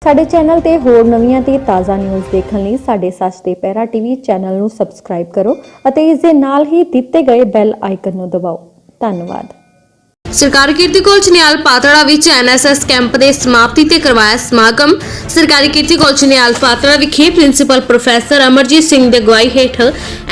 ਸਾਡੇ ਚੈਨਲ ਤੇ ਹੋਰ ਨਵੀਆਂ ਤੇ ਤਾਜ਼ਾ ਨਿਊਜ਼ ਦੇਖਣ ਲਈ ਸਾਡੇ ਸੱਚ ਤੇ ਪਹਿਰਾ ਟੀਵੀ ਚੈਨਲ ਨੂੰ ਸਬਸਕ੍ਰਾਈਬ ਕਰੋ ਅਤੇ ਇਸ ਦੇ ਨਾਲ ਹੀ ਦਿੱਤੇ ਗਏ ਬੈਲ ਆਈਕਨ ਨੂੰ ਦਬਾਓ। ਧੰਨਵਾਦ। सरकारी कीर्ति कॉलेज निहाल पातड़ा विच NSS कैंप के समाप्ति ते करवाया समागम। सरकारी कीर्ति कॉलेज निहाल पातड़ा विखे प्रिंसीपल प्रोफैसर अमरजीत सिंह की अगवाई हेठ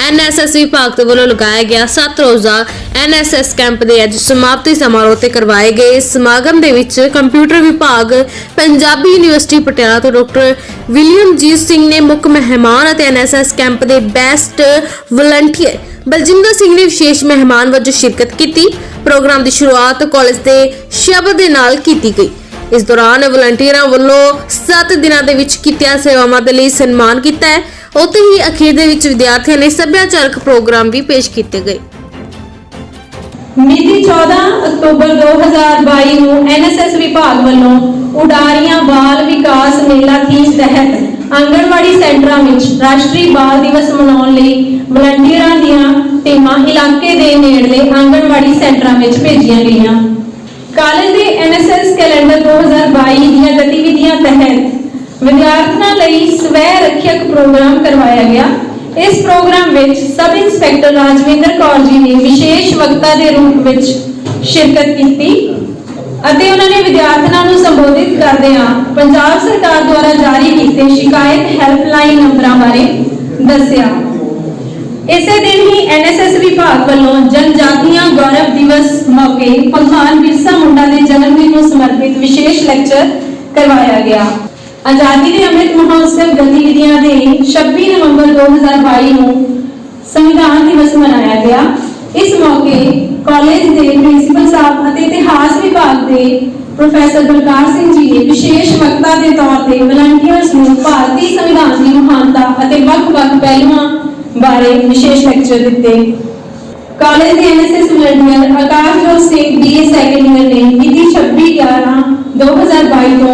NSS विभाग के वलों लगाया गया 7 रोज़ा NSS कैंप के अज समाप्ति समारोह ते करवाए गए। समागम दे विच कंप्यूटर विभाग पंजाबी यूनिवर्सिटी पटियाला तो डॉक्टर विलियमजीत सिंह ने मुख्य मेहमान और NSS कैंप के बेस्ट वलंटियर बलजिंदर सिंह ने विशेष मेहमान वजों शिरकत की। प्रोग्राम की शुरुआत कॉलेज के शब्द के नाल कीती गई। इस दौरान वलंटियरां वल्लों 7 दिनां दे विच कीतियां सेवावां दे लई सन्मान कीता है। उत्ते ही अखीर दे विच विद्यार्थियों ने सभ्याचारक प्रोग्राम भी पेश किए गए। मिति 14 अक्तूबर 2022 ਨੂੰ NSS विभाग ਵੱਲੋਂ ਉਡਾਰੀਆਂ ਬਾਲ ਵਿਕਾਸ ਮੇਲਾ ਥੀਮ ਤਹਿਤ आंगनवाड़ी सेंटरां विच राष्ट्रीय बाल दिवस मनाउण लई वलंटियरां दीआं टीमां इलाके दे नेड़ले आंगनवाड़ी सेंटरां विच भेजीआं गईआं। कॉलेज दे NSS कैलेंडर 2022 दीआं गतिविधियां तहत विद्यार्थियों लई स्वै रक्षक प्रोग्राम करवाया गया। इस प्रोग्राम विच सब इंस्पैक्टर राजविंदर कौर जी ने विशेष वक्ता के रूप में शिरकत की ਅਤੇ ਉਹਨਾਂ ਨੇ ਵਿਦਿਆਰਥੀਆਂ ਨੂੰ ਸੰਬੋਧਿਤ ਕਰਦਿਆਂ ਪੰਜਾਬ ਸਰਕਾਰ ਦੁਆਰਾ ਜਾਰੀ ਕੀਤੇ ਸ਼ਿਕਾਇਤ ਹੈਲਪਲਾਈਨ ਨੰਬਰਾਂ ਬਾਰੇ ਦੱਸਿਆ। ਇਸੇ ਦਿਨ ਹੀ NSS ਵਿਭਾਗ ਵੱਲੋਂ ਜਨਜਾਤੀਆਂ ਗੌਰਵ ਦਿਵਸ ਮੌਕੇ ਭਗਵਾਨ ਬਿਰਸਾ ਮੁੰਡਾ ਦੇ ਜਨਮ ਦਿਨ ਨੂੰ ਸਮਰਪਿਤ ਵਿਸ਼ੇਸ਼ ਲੈਕਚਰ ਕਰਵਾਇਆ ਗਿਆ। ਆਜ਼ਾਦੀ ਦੇ ਅੰਮ੍ਰਿਤ ਮਹੋਤਸਵ ਗਤੀਵਿਧੀਆਂ ਦੇ 26 ਨਵੰਬਰ 2022 ਨੂੰ ਸੰਵਿਧਾਨ ਦਿਵਸ ਮਨਾਇਆ ਗਿਆ। इस मौके कॉलेज के प्रिंसीपल साहब और इतिहास विभाग के प्रोफैसर बलकार सिंह जी ने विशेष वक्ता के तौर पर वलंटियर्स को भारतीय संविधान की महानता और ਵੱਖ-ਵੱਖ पहलुओं बारे विशेष लेक्चर दिते। कॉलेज के NSS volunteer Akashjot Singh BA second year ने मिति 26/11/2022 तो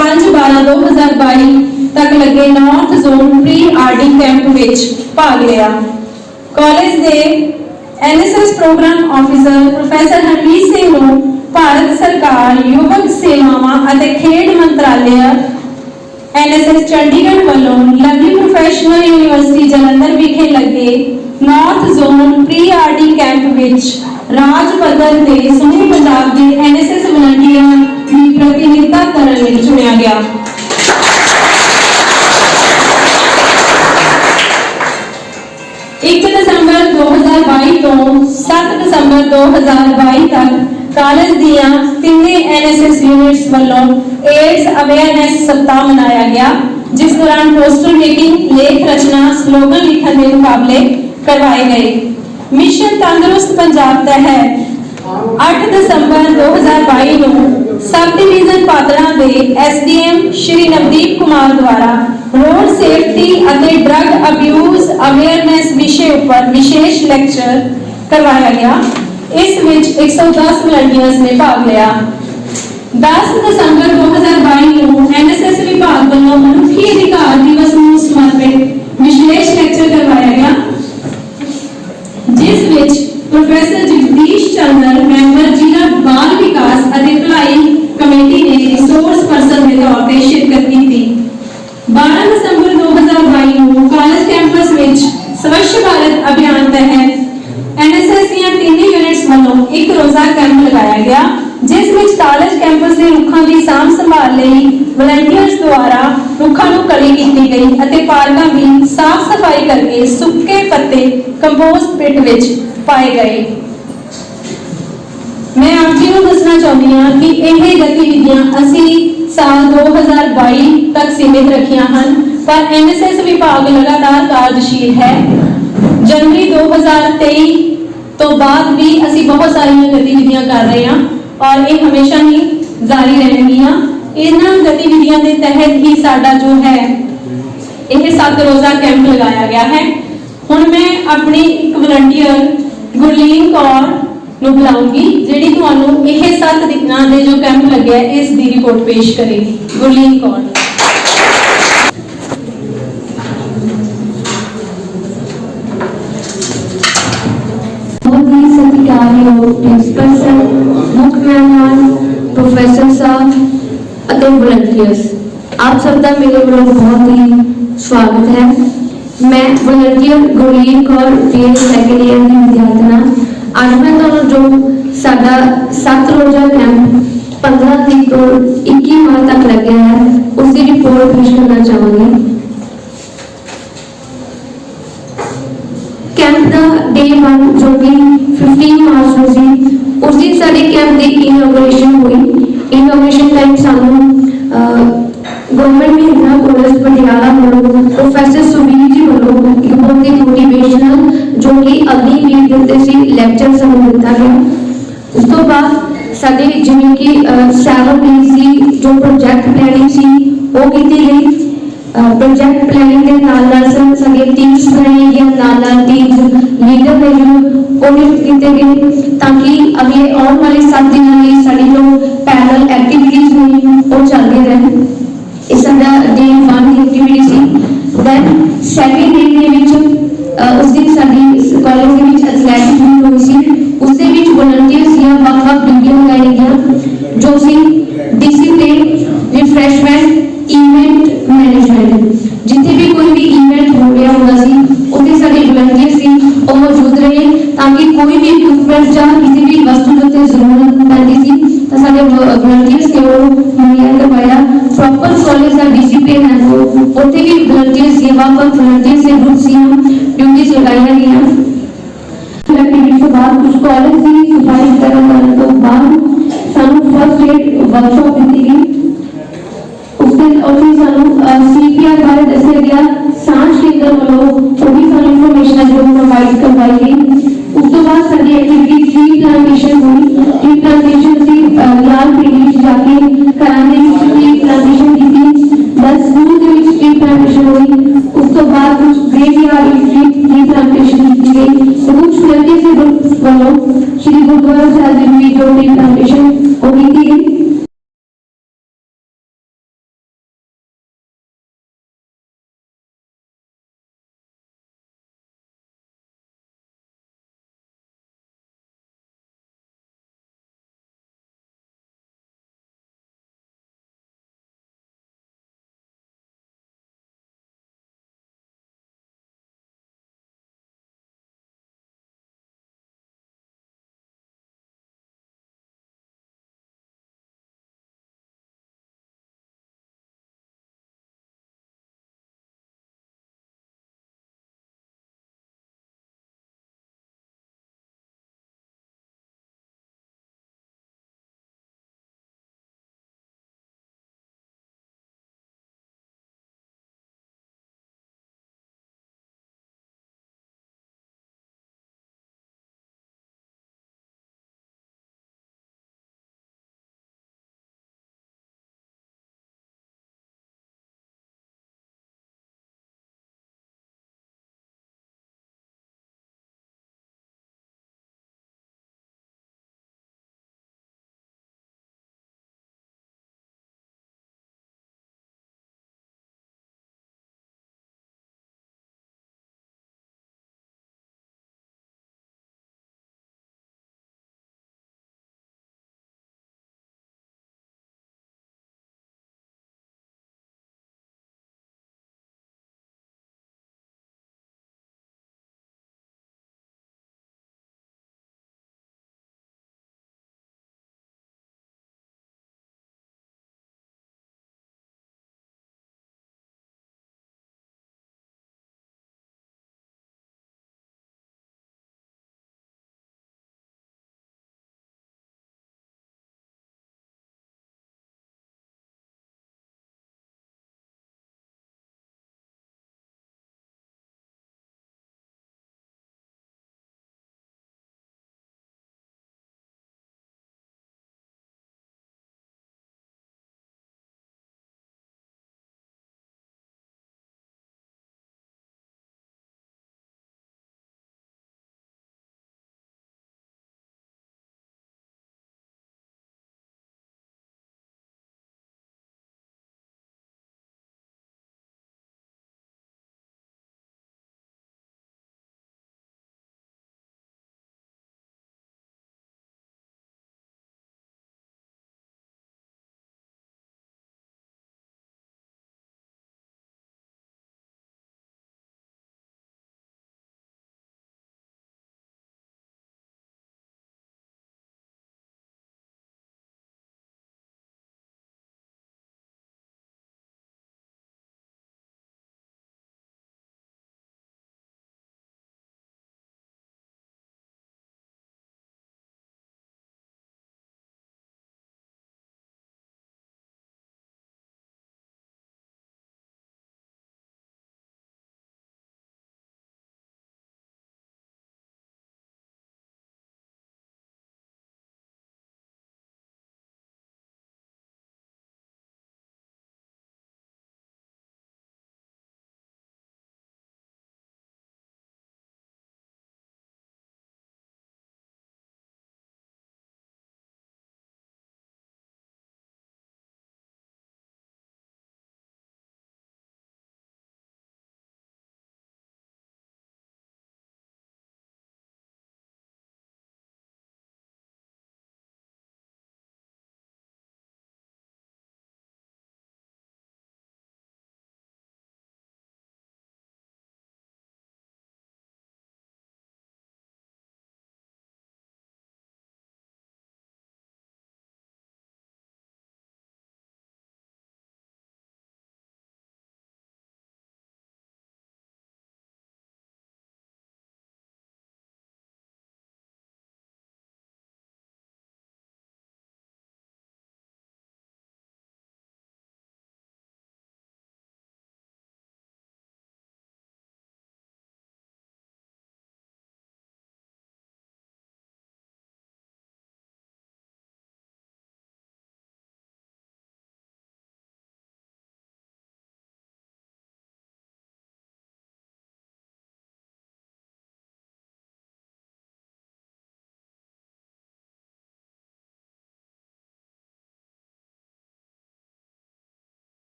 5/12/2022 तक लगे north zone pre RD camp विच भाग लिया। कॉलेज के NSS program officer professor Harmeet Singh को भारत सरकार युवक सेवावां और खेड मंत्रालय NSS चंडीगढ़ वालों लवली प्रोफैशनल यूनिवर्सिटी जलंधर विखे लगे north zone pre RD camp विच राज पद्धर ते समूह पंजाब के NSS वलंटियरां की प्रतिनिधिता करने लई चुनिया गया। 1 दिसंबर 2022 तो 7 दिसंबर 2022 तक कॉलेज दियां तीने NSS यूनिट्स वालों एड्स अवेयरनेस सप्ताह मनाया गया, जिस दौरान पोस्टर मेकिंग, लेख रचना, स्लोगन लिखने के मुकाबले करवाए गए। मिशन तंदुरुस्त पंजाब तहत 8 दिसंबर 2022 ਨੂੰ सब डिवीजन पातड़ा के SDM श्री नवदीप कुमार द्वारा रोड सेफ्टी और ड्रग अब्यूज अवेयरनेस विषय पर विशेष लेक्चर करवाया गया। इस विच 110 वलंटियर्स ने भाग लिया। 10 दिसंबर 2022 ਨੂੰ NSS विभाग ਵੱਲੋਂ मनुखी अधिकार दिवस ਨੂੰ समर्पित विशेष लेक्चर करवाया गया, जिस विच प्रोफैसर जगदीश चंद्र मैंबर जिला बाल विकास और भलाई कमेटी ने रिसोर्स पर्सन के तौर पर शिरकत की। 12 दिसंबर 2022 को कॉलेज कैंपस में स्वच्छ भारत अभियान तहत NSS ਦੀਆਂ तीनों यूनिट्स ਵੱਲੋਂ एक रोजा कैंप लगाया गया, जिस ਵਿੱਚ कॉलेज कैंपस ਦੇ ਰੁੱਖਾਂ ਦੀ ਸਾਂਭ ਸੰਭਾਲ ਲਈ ਵਲੰਟੀਅਰਸ ਦੁਆਰਾ ਰੁੱਖਾਂ ਨੂੰ ਕਲੀ ਕੀਤੀ ਗਈ ਅਤੇ ਪਾਰਕਾਂ ਦੀ ਸਾਫ਼ ਸਫਾਈ ਕਰਕੇ ਸੁੱਕੇ ਪੱਤੇ ਕੰਪੋਸਟ ਪਿਟ ਵਿੱਚ पाए गए। मैं आप जी को दसना चाहती हाँ कि यह गतिविधियां असी साल 2022 तक सीमित रखियां हैं, पर NSS विभाग लगातार कार्यशील है। जनवरी 2023 तो बाद भी असी बहुत सारी गतिविधियां कर रहे हैं और ये हमेशा ही जारी रहेंगियां। इन्हां गतिविधियां के तहत ही साडा जो है यह 7 रोज़ा कैंप लगाया गया है। हुण मैं अपनी एक वलंटियर गुरलीन कौर ਨੂੰ ਬੁਲਾਉਂਗੀ, ਜਿਹੜੀ ਤੁਹਾਨੂੰ ਇਹ 7 ਦਿਨਾਂ ਦੇ ਜੋ ਕੈਂਪ ਲੱਗਿਆ ਇਸ ਦੀ ਰਿਪੋਰਟ ਪੇਸ਼ ਕਰੇਗੀ। ਗੁਰਲੀਨ ਕੌਰ। बहुत ही सत्कारयोग प्रिंसिपल सर, मुख्य मेहमान प्रोफेसर साहब, ਅਤੇ ਵਲੰਟੀਅਰਸ, ਆਪ ਸਭ ਦਾ ਮੇਰੇ ਵੱਲੋਂ ਬਹੁਤ ਹੀ ਸਵਾਗਤ ਹੈ। ਮੈਂ volunteer Gurleen Kaur BA second year ਦੀ ਵਿਦਿਆਰਥਣ ਹਾਂ। ਅੱਜ ਮੈਂ ਤੁਹਾਨੂੰ ਜੋ ਸਾਡਾ 7 ਰੋਜ਼ਾ ਕੈਂਪ 15 ਤਰੀਕ ਤੋਂ 21 ਮਾਰਚ ਤੱਕ ਲੱਗਿਆ ਹੈ ਉਸ ਦੀ ਰਿਪੋਰਟ ਪੇਸ਼ ਕਰਨਾ ਚਾਹਾਂਗੀ। कैंप का डे 1 जो कि 15 मार्च ਨੂੰ ਸੀ, उस दिन साडे कैंप की इनॉग्रेशन हुई। इनॉग्रेशन टाइम सानू गवर्नमेंट महिंद्रा कॉलेज पटियाला ਵੱਲੋਂ प्रोफेसर सुवीर जी ਵੱਲੋਂ एक बहुत ही मोटिवेशनल जो कि अग्निवीर दिते सी लैक्चर सानू दिता गया। उस तो बाद साडे जिवें कि 7 डेज की जो प्रोजेक्ट प्लानिंग सी वो की गई। प्रोजेक्ट प्लानिंग के नाल साडे टीम्स बनाई गई, नाल टीम्स लीडर ने जो वो नियुक्त किए गए ताकि अगले आने वाले 7 दिनों में साडी जो पैरल एक्टिविटीज ने वो चलते रहें। ये साडा डे 1 की एक्टिविटी सी। दैन सैकंड डे के विच उस दिन साडी कॉलेज के विच एथलैटिक मीट हुई सी। उस दे विच वॉलंटियर्स या वक-वक ड्यूटियां लगाई गई जो सी डिसिप्लिन, रिफ्रेशमेंट, इवेंट मैनेजमेंट। जिथे भी कोई भी इवेंट हो रहा होगा सी उत्थे साडे वॉलंटियर सी वो मौजूद रहे ताकि कोई भी इक्विपमेंट या किसी भी वस्तु जो ते जरूरत पैंदी सी तो साडे वॉलंटियर्स ने वो मुहैया करवाया। प्रॉपर कॉलेज का डिसिप्लिन है वो उत्थे भी वॉलंटियर्स सेवा पर वॉलंटियर्स से ग्रुप सी ड्यूटीज लगाई गई। एक्टिविटी के बाद कुछ कॉलेज की सफाई वगैरह करने के बाद सानू फर्स्ट एड वर्कशॉप दी गई। सीपीआर बारे दसिया गया। सांस केंद्र वालों वो भी सारी इंफॉर्मेशन जो प्रोवाइड करवाई गई। उस तो बाद साडी एक्टिविटी ट्री प्लांटेशन हुई। ट्री प्लांटेशन से लाल पिंडी जाके कराने की ट्री प्लांटेशन की थी। 10 स्कूल के विच ट्री प्लांटेशन हुई। उस तो बाद कुछ ग्रेवयार्ड ट्री प्लांटेशन की गई। तो कुछ वॉलंटियर से ग्रुप वालों श्री गुरुद्वारा साहिब जी जो ट्री प्लांटेशन वो की गई।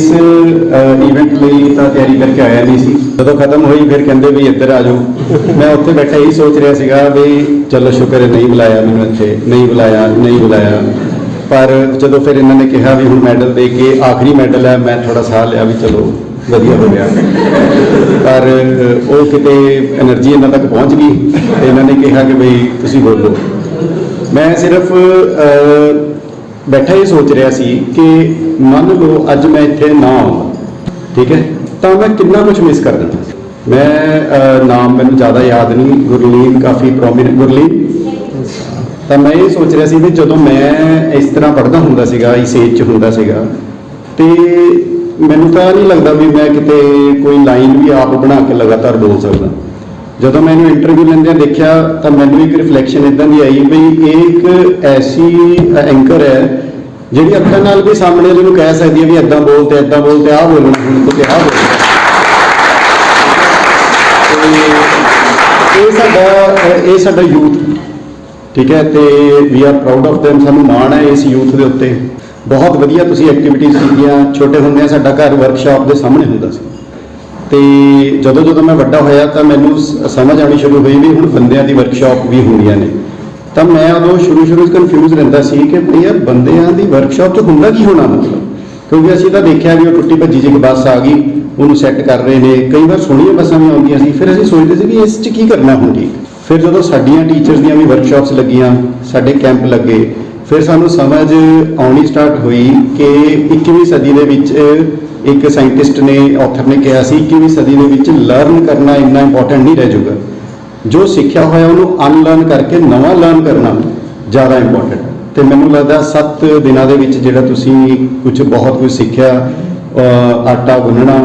ਇਸ ਇਵੈਂਟ ਲਈ ਤਾਂ ਤਿਆਰੀ ਕਰਕੇ ਆਇਆ ਨਹੀਂ ਸੀ। ਜਦੋਂ ਖਤਮ ਹੋਈ ਫਿਰ ਕਹਿੰਦੇ ਵੀ ਇੱਧਰ ਆ ਜਾਓ। ਮੈਂ ਉੱਥੇ ਬੈਠਾ ਹੀ ਸੋਚ ਰਿਹਾ ਸੀਗਾ ਵੀ ਚਲੋ ਸ਼ੁਕਰ ਹੈ ਨਹੀਂ ਬੁਲਾਇਆ ਮੈਨੂੰ, ਇੱਥੇ ਨਹੀਂ ਬੁਲਾਇਆ। ਪਰ ਜਦੋਂ ਫਿਰ ਇਹਨਾਂ ਨੇ ਕਿਹਾ ਵੀ ਹੁਣ ਮੈਡਲ ਦੇ ਕੇ ਆਖਰੀ ਮੈਡਲ ਹੈ, ਮੈਂ ਥੋੜਾ ਸਾਹ ਲਿਆ ਵੀ ਚਲੋ ਵਧੀਆ ਹੋ ਗਿਆ। ਪਰ ਉਹ ਕਿਤੇ એનર્ਜੀ ਇਹਨਾਂ ਤੱਕ ਪਹੁੰਚ ਗਈ ਤੇ ਇਹਨਾਂ ਨੇ ਕਿਹਾ ਕਿ ਬਈ ਤੁਸੀਂ ਬੋਲੋ। ਮੈਂ ਸਿਰਫ ਬੈਠਾ ਹੀ ਸੋਚ ਰਿਹਾ ਸੀ ਕਿ ਮੰਨ ਲਓ ਅੱਜ ਮੈਂ ਇੱਥੇ ਨਾ ਆਉਂਦਾ, ਠੀਕ ਹੈ, ਤਾਂ ਮੈਂ ਕਿੰਨਾ ਕੁਝ ਮਿਸ ਕਰ ਦੇਣਾ। ਮੈਂ ਨਾਮ ਮੈਨੂੰ ਜ਼ਿਆਦਾ ਯਾਦ ਨਹੀਂ, ਗੁਰਲੀਨ ਕਾਫੀ ਪ੍ਰੋਮਿਨੈਂਟ ਗੁਰਲੀਨ। ਤਾਂ ਮੈਂ ਇਹ ਸੋਚ ਰਿਹਾ ਸੀ ਵੀ ਜਦੋਂ ਮੈਂ ਇਸ ਤਰ੍ਹਾਂ ਪੜ੍ਹਦਾ ਹੁੰਦਾ ਸੀਗਾ, ਇਸ ਏਜ 'ਚ ਹੁੰਦਾ ਸੀਗਾ, ਤੇ ਮੈਨੂੰ ਤਾਂ ਨਹੀਂ ਲੱਗਦਾ ਵੀ ਮੈਂ ਕਿਤੇ ਕੋਈ ਲਾਈਨ ਵੀ ਆਪ ਬਣਾ ਕੇ ਲਗਾਤਾਰ ਬੋਲ ਸਕਦਾ। ਜਦੋਂ ਮੈਂ ਇਹਨੂੰ ਇੰਟਰਵਿਊ ਲੈਂਦਿਆਂ ਦੇਖਿਆ ਤਾਂ ਮੈਨੂੰ ਇੱਕ ਰਿਫਲੈਕਸ਼ਨ ਇਦਾਂ ਦੀ ਆਈ ਵੀ ਇਹ ਇੱਕ ਐਸੀ ਐਂਕਰ ਹੈ ਜਿਹੜੀ ਅੱਖਾਂ ਨਾਲ ਵੀ ਸਾਹਮਣੇ ਵਾਲੇ ਨੂੰ ਕਹਿ ਸਕਦੀ ਹੈ ਵੀ ਇੱਦਾਂ ਬੋਲ ਤੇ ਆਹ ਬੋਲਣਾ, ਹੁਣ ਤੇ ਆਹ ਬੋਲਣਾ। ਇਹ ਸਾਡਾ ਯੂਥ, ਠੀਕ ਹੈ, ਤੇ we are proud of them। ਸਾਨੂੰ ਮਾਣ ਹੈ ਇਸ ਯੂਥ ਦੇ ਉੱਤੇ। ਬਹੁਤ ਵਧੀਆ ਤੁਸੀਂ ਐਕਟੀਵਿਟੀਜ਼ ਕੀਤੀਆਂ। ਛੋਟੇ ਹੁੰਦਿਆਂ ਸਾਡਾ ਘਰ ਵਰਕਸ਼ਾਪ ਦੇ ਸਾਹਮਣੇ ਹੁੰਦਾ ਸੀ, ਤੇ ਜਦੋਂ ਮੈਂ ਵੱਡਾ ਹੋਇਆ ਤਾਂ ਮੈਨੂੰ ਸਮਝ ਆਉਣੀ ਸ਼ੁਰੂ ਹੋਈ ਵੀ ਹੁਣ ਬੰਦਿਆਂ ਦੀ ਵਰਕਸ਼ਾਪ ਵੀ ਹੁੰਦੀਆਂ ਨੇ। ਤਾਂ ਮੈਂ ਉਦੋਂ ਸ਼ੁਰੂ 'ਚ ਕਨਫਿਊਜ਼ ਰਹਿੰਦਾ ਸੀ ਕਿ ਭਈ ਯਾਰ ਬੰਦਿਆਂ ਦੀ ਵਰਕਸ਼ਾਪ 'ਚ ਹੁੰਦਾ ਕੀ ਹੋਣਾ ਮਤਲਬ, ਕਿਉਂਕਿ ਅਸੀਂ ਤਾਂ ਦੇਖਿਆ ਵੀ ਉਹ ਟੁੱਟੀ ਭੱਜੀ ਜਿਹੀ ਬੱਸ ਆ ਗਈ, ਉਹਨੂੰ ਸੈੱਟ ਕਰ ਰਹੇ ਨੇ। ਕਈ ਵਾਰ ਸੋਹਣੀਆਂ ਬੱਸਾਂ ਵੀ ਆਉਂਦੀਆਂ ਸੀ, ਫਿਰ ਅਸੀਂ ਸੋਚਦੇ ਸੀ ਵੀ ਇਸ 'ਚ ਕੀ ਕਰਨਾ ਹੁਣ। ਠੀਕ, ਫਿਰ ਜਦੋਂ ਸਾਡੀਆਂ ਟੀਚਰਸ ਦੀਆਂ ਵੀ ਵਰਕਸ਼ਾਪਸ ਲੱਗੀਆਂ, ਸਾਡੇ ਕੈਂਪ ਲੱਗੇ, ਫਿਰ ਸਾਨੂੰ ਸਮਝ ਆਉਣੀ ਸਟਾਰਟ ਹੋਈ ਕਿ 21ਵੀਂ ਸਦੀ ਦੇ ਵਿੱਚ ਇੱਕ ਸਾਇੰਟਿਸਟ ਨੇ, ਆਥਰ ਨੇ ਕਿਹਾ ਸੀ 21ਵੀਂ ਸਦੀ ਦੇ ਵਿੱਚ ਲਰਨ ਕਰਨਾ ਇੰਨਾ ਇੰਪੋਰਟੈਂਟ ਨਹੀਂ ਰਹਿ ਜਾਊਗਾ। ਜੋ ਸਿੱਖਿਆ ਹੋਇਆ ਉਹਨੂੰ ਅਨਲਰਨ ਕਰਕੇ ਨਵਾਂ ਲਰਨ ਕਰਨਾ ਜ਼ਿਆਦਾ ਇੰਪੋਰਟੈਂਟ। ਤੇ ਮੈਨੂੰ ਲੱਗਦਾ 7 ਦਿਨਾਂ ਦੇ ਵਿੱਚ ਜਿਹੜਾ ਤੁਸੀਂ ਬਹੁਤ ਕੁਝ ਸਿੱਖਿਆ, ਆਟਾ ਗੁੰਨਣਾ,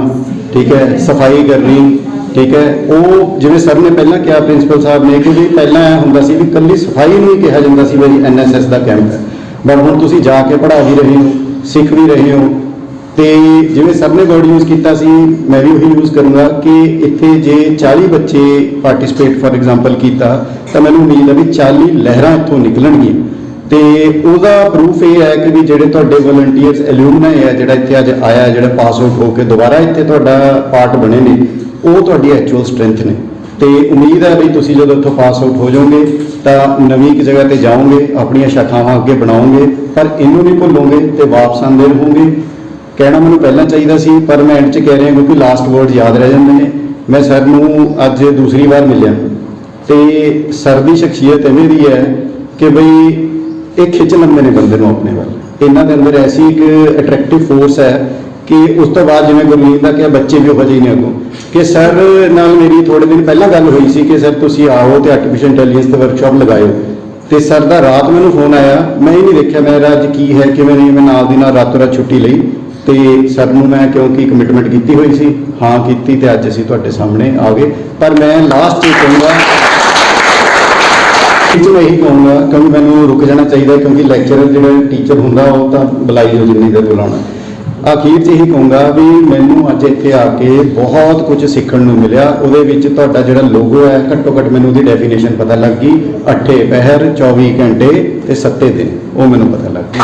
ਠੀਕ ਹੈ, ਸਫਾਈ ਕਰਨੀ, ਠੀਕ ਹੈ। ਉਹ ਜਿਵੇਂ ਸਰ ਨੇ ਪਹਿਲਾਂ ਕਿਹਾ, ਪ੍ਰਿੰਸੀਪਲ ਸਾਹਿਬ ਨੇ, ਕਿ ਵੀ ਪਹਿਲਾਂ ਇਹ ਹੁੰਦਾ ਸੀ ਵੀ ਇਕੱਲੀ ਸਫਾਈ ਨੂੰ ਹੀ ਕਿਹਾ ਜਾਂਦਾ ਸੀ ਵੀ NSS ਦਾ ਕੈਂਪ ਹੈ, ਬਟ ਹੁਣ ਤੁਸੀਂ ਜਾ ਕੇ ਪੜ੍ਹਾ ਵੀ ਰਹੇ ਹੋ, ਸਿੱਖ ਵੀ ਰਹੇ ਹੋ। ਤੇ ਜਿਵੇਂ ਸਰ ਨੇ ਵਰਡ ਯੂਜ਼ ਕੀਤਾ ਸੀ, ਮੈਂ ਵੀ ਉਹੀ ਯੂਜ਼ ਕਰੂੰਗਾ ਕਿ ਇੱਥੇ ਜੇ 40 ਬੱਚੇ ਪਾਰਟਿਸਿਪੇਟ ਫॉर ਐਗਜ਼ਾਮਪਲ ਕੀਤਾ ਤਾਂ ਮੈਨੂੰ ਉਮੀਦ ਹੈ ਵੀ 40 ਲਹਿਰਾਂ ਇੱਥੋਂ ਨਿਕਲਣਗੀਆਂ। ਤੇ ਉਹਦਾ ਪ੍ਰੂਫ ਇਹ ਹੈ ਕਿ ਵੀ ਜਿਹੜੇ ਤੁਹਾਡੇ ਵਲੰਟੀਅਰਸ ਐਲੂਮਨਾਈ ਹੈ, ਜਿਹੜਾ ਇੱਥੇ ਅੱਜ ਆਇਆ, ਜਿਹੜਾ ਪਾਸ ਆਊਟ ਹੋ ਕੇ ਦੁਬਾਰਾ ਇੱਥੇ ਤੁਹਾਡਾ ਪਾਰਟ ਬਣੇ ਨੇ, ਉਹ ਤੁਹਾਡੀ ਐਕਚੁਅਲ ਸਟਰੈਂਥ ਨੇ। ਤੇ ਉਮੀਦ ਹੈ ਵੀ ਤੁਸੀਂ ਜਦੋਂ ਇੱਥੋਂ ਪਾਸ ਆਊਟ ਹੋ ਜਾਓਗੇ ਤਾਂ ਨਵੀਂ ਇੱਕ ਜਗ੍ਹਾ ਤੇ ਜਾਓਗੇ, ਆਪਣੀਆਂ ਸ਼ਾਖਾਵਾਂ ਅੱਗੇ ਬਣਾਓਗੇ, ਪਰ ਇਹਨੂੰ ਨਹੀਂ ਭੁੱਲੋਗੇ ਤੇ ਵਾਪਸ ਆਉਂਦੇ ਰਹੋਗੇ। ਕਹਿਣਾ ਮੈਨੂੰ ਪਹਿਲਾਂ ਚਾਹੀਦਾ ਸੀ, ਪਰ ਮੈਂ ਐਂਡ 'ਚ ਕਹਿ ਰਿਹਾ ਕਿਉਂਕਿ ਲਾਸਟ ਵਰਡ ਯਾਦ ਰਹਿ ਜਾਂਦੇ ਨੇ। ਮੈਂ ਸਰ ਨੂੰ ਅੱਜ ਦੂਸਰੀ ਵਾਰ ਮਿਲਿਆ ਤੇ ਸਰ ਦੀ ਸ਼ਖਸੀਅਤ ਐਵੇਂ ਦੀ ਹੈ ਕਿ ਬਈ ਇਹ ਖਿੱਚ ਲੈਂਦੇ ਨੇ ਬੰਦੇ ਨੂੰ ਆਪਣੇ ਵੱਲ। ਇਹਨਾਂ ਦੇ ਅੰਦਰ ਐਸੀ ਇੱਕ ਅਟਰੈਕਟਿਵ ਫੋਰਸ ਹੈ ਕਿ ਉਸ ਤੋਂ ਬਾਅਦ ਜਿਵੇਂ ਗੁਰਲੀਨ ਦਾ ਕਿਹਾ, ਬੱਚੇ ਵੀ ਉਹੋ ਜਿਹੇ ਨੇ ਅੱਗੋਂ, ਕਿ ਸਰ ਨਾਲ ਮੇਰੀ ਥੋੜੇ ਦਿਨ ਪਹਿਲਾਂ ਗੱਲ ਹੋਈ ਸੀ ਕਿ ਸਰ ਤੁਸੀਂ ਆਓ ਤੇ ਆਰਟੀਫੀਸ਼ੀਅਲ ਇੰਟੈਲੀਜੈਂਸ ਤੇ ਵਰਕਸ਼ਾਪ ਲਗਾਇਓ। ਤੇ ਸਰ ਦਾ ਰਾਤ ਮੈਨੂੰ ਫੋਨ ਆਇਆ, ਮੈਂ ਇਹ ਨਹੀਂ ਦੇਖਿਆ ਮੇਰਾ ਅੱਜ ਕੀ ਹੈ ਕਿਵੇਂ ਨਹੀਂ, ਮੈਂ ਨਾਲ ਦੀ ਨਾਲ ਰਾਤੋਂ ਰਾਤ ਛੁੱਟੀ ਲਈ ਤੇ ਸਰ ਨੂੰ ਮੈਂ ਕਿਉਂਕਿ ਕਮਿਟਮੈਂਟ ਕੀਤੀ ਹੋਈ ਸੀ, ਹਾਂ ਕੀਤੀ, ਤੇ ਅੱਜ ਅਸੀਂ ਤੁਹਾਡੇ ਸਾਹਮਣੇ ਆ ਗਏ। ਪਰ ਮੈਂ ਲਾਸਟ 'ਚ ਕਹੂੰਗਾ ਮੈਂ ਇਹੀ ਕਹੂੰਗਾ ਕਿਉਂਕਿ ਮੈਨੂੰ ਰੁਕ ਜਾਣਾ ਚਾਹੀਦਾ, ਕਿਉਂਕਿ ਲੈਕਚਰਰ ਜਿਹੜਾ ਟੀਚਰ ਹੁੰਦਾ ਉਹ ਤਾਂ ਬੁਲਾਈ ਹੋ ਜਿੰਨੀ ਦੇਰ ਬੁਲਾਉਣਾ। ਅਖੀਰ 'ਚ ਇਹੀ ਕਹੂੰਗਾ ਵੀ ਮੈਨੂੰ ਅੱਜ ਇੱਥੇ ਆ ਕੇ ਬਹੁਤ ਕੁਝ ਸਿੱਖਣ ਨੂੰ ਮਿਲਿਆ। ਉਹਦੇ ਵਿੱਚ ਤੁਹਾਡਾ ਜਿਹੜਾ ਲੋਗੋ ਹੈ, ਘੱਟੋ ਘੱਟ ਮੈਨੂੰ ਉਹਦੀ ਡੈਫੀਨੇਸ਼ਨ ਪਤਾ ਲੱਗ ਗਈ। 8 ਪਹਿਰ 24 ਘੰਟੇ ਤੇ 7 ਦਿਨ, ਉਹ ਮੈਨੂੰ ਪਤਾ ਲੱਗ ਗਈ।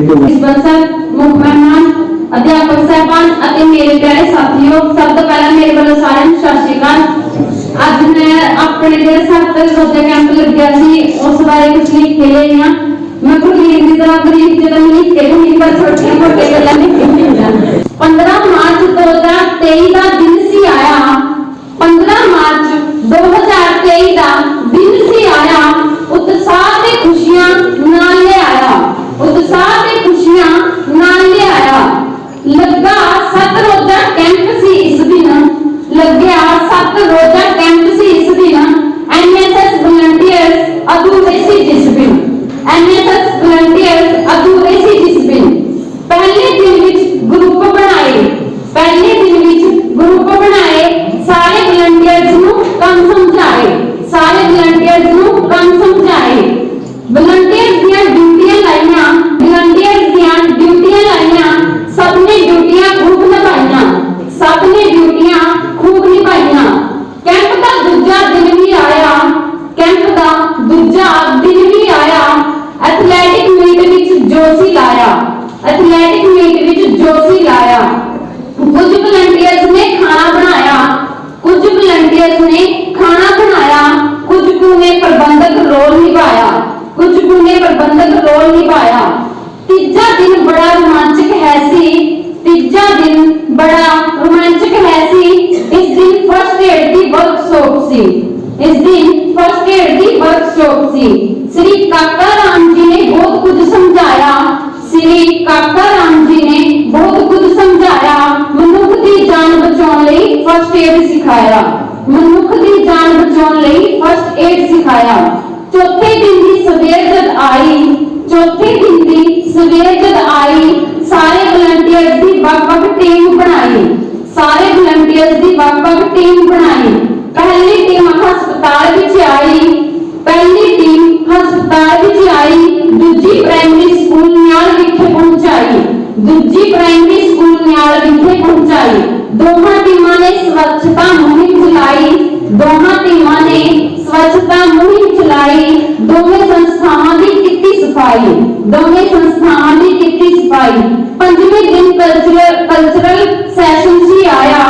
ਪ੍ਰਿੰਸੀਪਲ ਸਰ, ਮੁੱਖ ਮਹਿਮਾਨ, ਅਧਿਆਪਕ ਸਾਹਿਬਾਨ ਅਤੇ ਮੇਰੇ ਪਿਆਰੇ ਸਾਥੀਓ, ਸਭ ਤੋਂ ਪਹਿਲਾਂ ਮੇਰੇ ਵੱਲੋਂ ਸਾਰਿਆਂ ਨੂੰ ਸਤਿ ਸ਼੍ਰੀ ਅਕਾਲ। ਅੱਜ ਮੈਂ ਆਪਣੇ ਜਿਹੜੇ 7 ਰੋਜ਼ਾ ਕੈਂਪ ਲੱਗਿਆ ਸੀ ਉਸ ਬਾਰੇ ਕੁਝ ਲਿਖ ਕੇ ਆਈ ਹਾਂ। ਮੈਂ ਗੁਰਲੀਨ ਦੀ ਤਰ੍ਹਾਂ ਗਰੀਬ ਜਦੋਂ ਲਿਖ ਕੇ ਨਹੀਂ, ਪਰ ਛੋਟੀਆਂ ਮੋਟੀਆਂ ਗੱਲਾਂ ਲਿਖ ਕੇ 15 ਮਾਰਚ 2023 ਦਾ ਦਿਨ ਸੀ ਆਇਆ, 15 ਮਾਰਚ 2023 ਦਾ ਦਿਨ ਸੀ ਆਇਆ, ਉਤਸ਼ਾਹ ਤੇ ਖੁਸ਼ੀਆਂ ਨਾਲ ਲਿਆਇਆ, ਉਤਸ਼ਾਹ ਤੇ ਖੁਸ਼ੀਆਂ ਨਾਲ ਲਿਆਇਆ। ਲੱਗਾ 7 ਰੋਜ਼ਾ ਕੈਂਪ ਸੀ ਇਸ ਦਿਨ, ਲੱਗਿਆ 7 ਰੋਜ਼ਾ ਕੈਂਪ ਸੀ ਇਸ ਦਿਨ। NSS ਵਲੰਟੀਅਰਸ ਅਧੂਰੇ ਸੀ ਜਿਸ ਦਿਨ, NSS ਵਲੰਟੀਅਰਸ ਅਧੂਰੇ ਸੀ ਜਿਸ ਦਿਨ। ਪਹਿਲੇ ਦਿਨ ਵਿੱਚ ਗਰੁੱਪ ਬਣਾਏ, ਪਹਿਲੇ ਦਿਨ ਵਿੱਚ ਗਰੁੱਪ ਬਣਾਏ, ਸਾਰੇ ਵਲੰਟੀਅਰਸ ਨੂੰ ਕੰਮ ਸਮਝਾਏ, इस दिन फर्स्ट एड की वर्कशॉप सी। श्री काका राम जी ने बहुत कुछ समझाया, श्री काका राम जी ने बहुत कुछ समझाया, मनुख की जान बचाने लई फर्स्ट एड सिखाया, मनुख की जान बचाने लई फर्स्ट एड सिखाया। चौथे दिन की सवेर जद आई, चौथे दिन की सवेर जद आई, सारे वॉलंटियर्स की वक-वक टीम बनाई, सारे वॉलंटियर्स की वक-वक टीम बनाई। पहली टीम हस्पताल विच आई, पहली टीम हस्पताल विच आई, दूजी प्राइमरी स्कूल न्याल विखे पहुंचाई, दूजी प्राइमरी स्कूल न्याल विखे पहुंचाई। दोहां टीमां ने स्वच्छता मुहिम चलाई, दोहां टीमां ने स्वच्छता मुहिम चलाई। दोवें संस्थावां दी कीती सफाई, दोवें संस्थावां दी कीती सफाई। पंजवें दिन कल्चरल सैशन सी आया,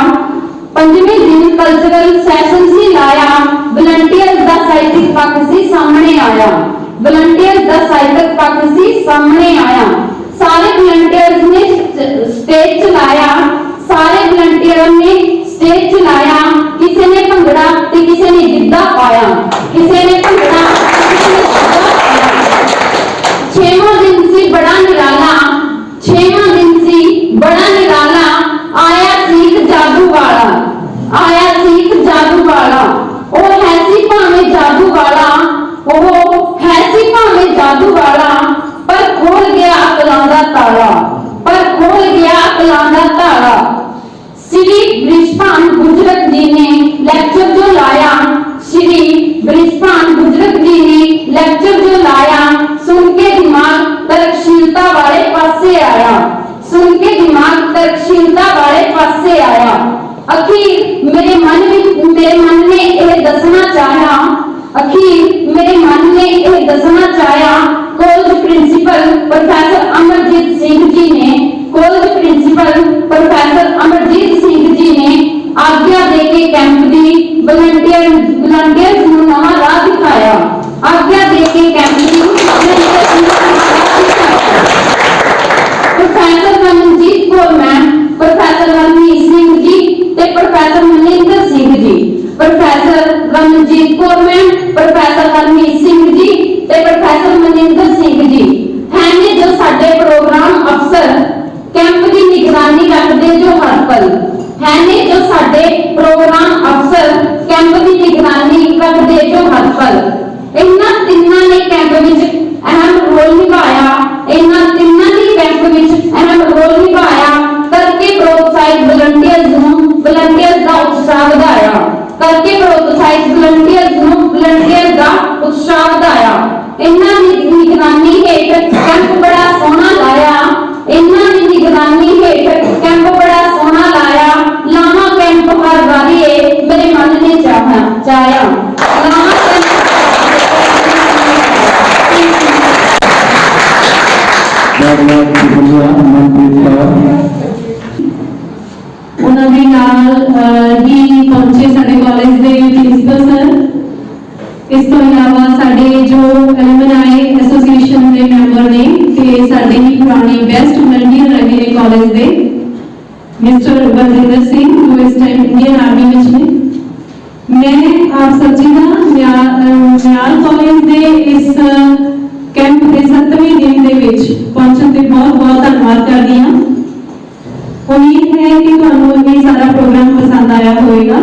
पंजवें दिन कल्चरल सैशन सी लाया। वॉलंटियर्स दा साहित्यक पक्ष सी सामने आया, वॉलंटियर्स दा साहित्यक पक्ष सी सामने आया। सारे वॉलंटियर्स ने स्टेज चलाया, सारे वॉलंटियर ने स्टेज चलाया। किसी ने भंगड़ा ते किसी ने गिद्धा पाया, किसी ने भंगड़ा किसी ने गिद्धा पाया। छेवां दिन सी बड़ा निराला, छेवां दिन सी बड़ा निराला। आया सीख जादू वाला, आया सीख जादू वाला। ओ है सी भावें जादू वाला, ओ है सी भावें जादू वाला, पर खोल गया अकलां दा ताला, पर खोल गया अकलां दा ताला। श्री बृषभान गुजरत जी ने लेक्चर जो लाया, श्री बृषभान गुजरत जी ने लेक्चर जो लाया, सुन के दिमाग तर्कशीलता वाले पासे आया, सुन के दिमाग तर्कशीलता वाले पासे आया। अखीर मेरे मन ने यह दसना चाहा, अखीर मेरे मन ने यह दसना चाहा। College principal professor Amarjit Singh ji ने, college principal professor Amarjit Singh ji ने आज्ञा देके कैंप दी वॉलंटियर्स ਨੂੰ नवा राह दिखाया, आज्ञा देके कैंप दी वॉलंटियर्स ਨੂੰ नवा राह दिखाया। Professor Ramanjit Kaur ma'am, professor Ramneet Singh ji ते professor Maninder Singh ji, professor Ramanjit Kaur ma'am, professor Ramneet Singh ji ते प्रोफेसर मनिंदर सिंह जी है ने जो साडे प्रोग्राम अफसर कैंप की निगरानी रखते जो हर पल, है ने जो साडे प्रोग्राम अफसर कैंप की निगरानी रखते जो हर पल। इन्हां तिन्नां ने कैंप विच अहम रोल निभाया, इन्हां तिन्नां ने कैंप विच अहम रोल निभाया। करके प्रोत्साहित वॉलंटियर्स दा उत्साह ਵਧਾਇਆ, करके प्रोत्साहित वॉलंटियर्स दा उत्साह ਵਧਾਇਆ। इन्हां दी निगरानी हेठ कैंप बड़ा सोहना लाया, इन्हां दी निगरानी हेठ कैंप बड़ा सोहना लाया। लावा कैंप हर वारी मेरे मन ने चाहा, लावा ਉਹਨਾਂ ਦੇ ਨਾਲ ਹੀ ਪਹੁੰਚੇ ਸਾਡੇ ਕਾਲਜ ਦੇ ਪ੍ਰਿੰਸੀਪਲ ਸਰ। ਇਸ ਤੋਂ ਇਲਾਵਾ ਸਾਡੇ ਜੋ ਐਲੂਮਨਾਈ ਐਸੋਸੀਏਸ਼ਨ ਦੇ ਮੈਂਬਰ ਨੇ ਤੇ ਸਾਡੇ ਹੀ ਪੁਰਾਣੇ ਬੈਸਟ ਵਲੰਟੀਅਰ ਰਹੇ ਨੇ ਕਾਲਜ ਦੇ, ਮਿਸਟਰ ਬਲਜਿੰਦਰ ਸਿੰਘ ਜੋ ਇਸ ਟਾਈਮ ਇੰਡੀਅਨ ਆਰਮੀ ਵਿੱਚ ਨੇ। ਮੈਂ ਆਪ ਸਭ ਜੀ ਦਾ ਨਿਆਲ ਕਾਲਜ ਦੇ ਇਸ ਕੈਂਪ ਦੇ 7ਵੇਂ ਦਿਨ ਦੇ ਵਿੱਚ ਪਹੁੰਚਣ ਤੇ ਬਹੁਤ ਧੰਨਵਾਦ ਕਰਦੀ ਹਾਂ। उम्मीद है कि ਤੁਹਾਨੂੰ ਇਹ ਸਾਰਾ ਪ੍ਰੋਗਰਾਮ ਪਸੰਦ ਆਇਆ ਹੋਵੇਗਾ।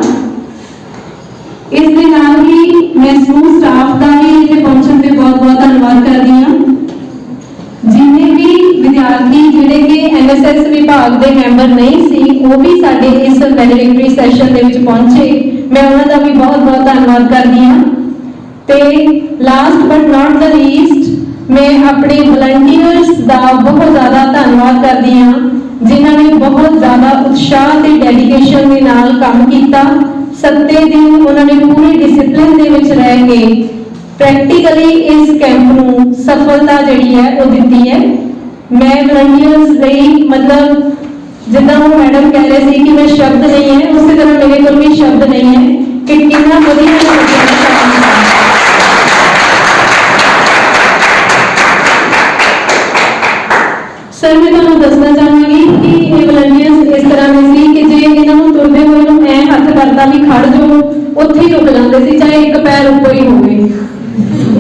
ਇਸ ਦੇ ਨਾਲ ਹੀ ਮੈਂ ਸਮੂਹ ਸਟਾਫ ਦਾ ਵੀ ਇੱਥੇ ਪਹੁੰਚਣ ਤੇ ਬਹੁਤ ਧੰਨਵਾਦ ਕਰਦੀ ਹਾਂ। ਜਿੰਨੇ ਵੀ ਵਿਦਿਆਰਥੀ ਜਿਹੜੇ ਕਿ ਐਨਐਸਐਸ ਵਿਭਾਗ ਦੇ ਮੈਂਬਰ ਨਹੀਂ ਸੀ ਉਹ ਵੀ ਸਾਡੇ ਇਸ ਵੈਲੈਂਟਰੀ ਸੈਸ਼ਨ ਦੇ ਵਿੱਚ ਪਹੁੰਚੇ, ਮੈਂ ਉਹਨਾਂ ਦਾ ਵੀ ਬਹੁਤ ਧੰਨਵਾਦ ਕਰਦੀ ਹਾਂ। ਤੇ last but not the least ਮੈਂ ਆਪਣੇ ਵਲੰਟੀਅਰਸ ਦਾ ਬਹੁਤ ਜ਼ਿਆਦਾ ਧੰਨਵਾਦ ਕਰਦੀ ਹਾਂ ਜਿਨ੍ਹਾਂ ਨੇ ਬਹੁਤ ਜ਼ਿਆਦਾ ਉਤਸ਼ਾਹ ਤੇ ਡੈਡੀਕੇਸ਼ਨ ਦੇ ਨਾਲ ਕੰਮ ਕੀਤਾ। 7 ਦਿਨ ਉਹਨਾਂ ਨੇ ਪੂਰੇ ਡਿਸਪਲਿਨ ਦੇ ਵਿੱਚ ਰਹਿ ਕੇ ਪ੍ਰੈਕਟੀਕਲੀ ਇਸ ਕੈਂਪ ਨੂੰ ਸਫਲਤਾ ਜਿਹੜੀ ਹੈ ਉਹ ਦਿੱਤੀ ਹੈ। ਮੈਂ ਵਲੰਟੀਅਰਸ ਲਈ ਮਤਲਬ ਜਿੱਦਾਂ ਉਹ ਮੈਡਮ ਕਹਿ ਰਹੇ ਸੀ ਕਿ ਮੈਂ ਸ਼ਬਦ ਨਹੀਂ ਹੈ, ਉਸੇ ਤਰ੍ਹਾਂ ਮੇਰੇ ਕੋਲ ਵੀ ਸ਼ਬਦ ਨਹੀਂ ਹੈ ਕਿ ਕਿੰਨਾ ਵਧੀਆ सर मैं तुहानू दसना चाहांगी कि ये वॉलंटियर्स इस तरह ਦੇ ਸੀ ਕਿ ਜੇ ਇਹਨਾਂ ਨੂੰ ਤੁਰਦੇ ਹੋਏ ਨੂੰ ਐ ਹੱਥ ਕਰਦਾ ਵੀ ਖੜ ਜਾਓ ਉੱਥੇ ਹੀ ਰੁਕ ਜਾਂਦੇ ਸੀ, ਚਾਹੇ 1 ਪੈਰ ਉੱਪਰ ਹੀ ਹੋਵੇ।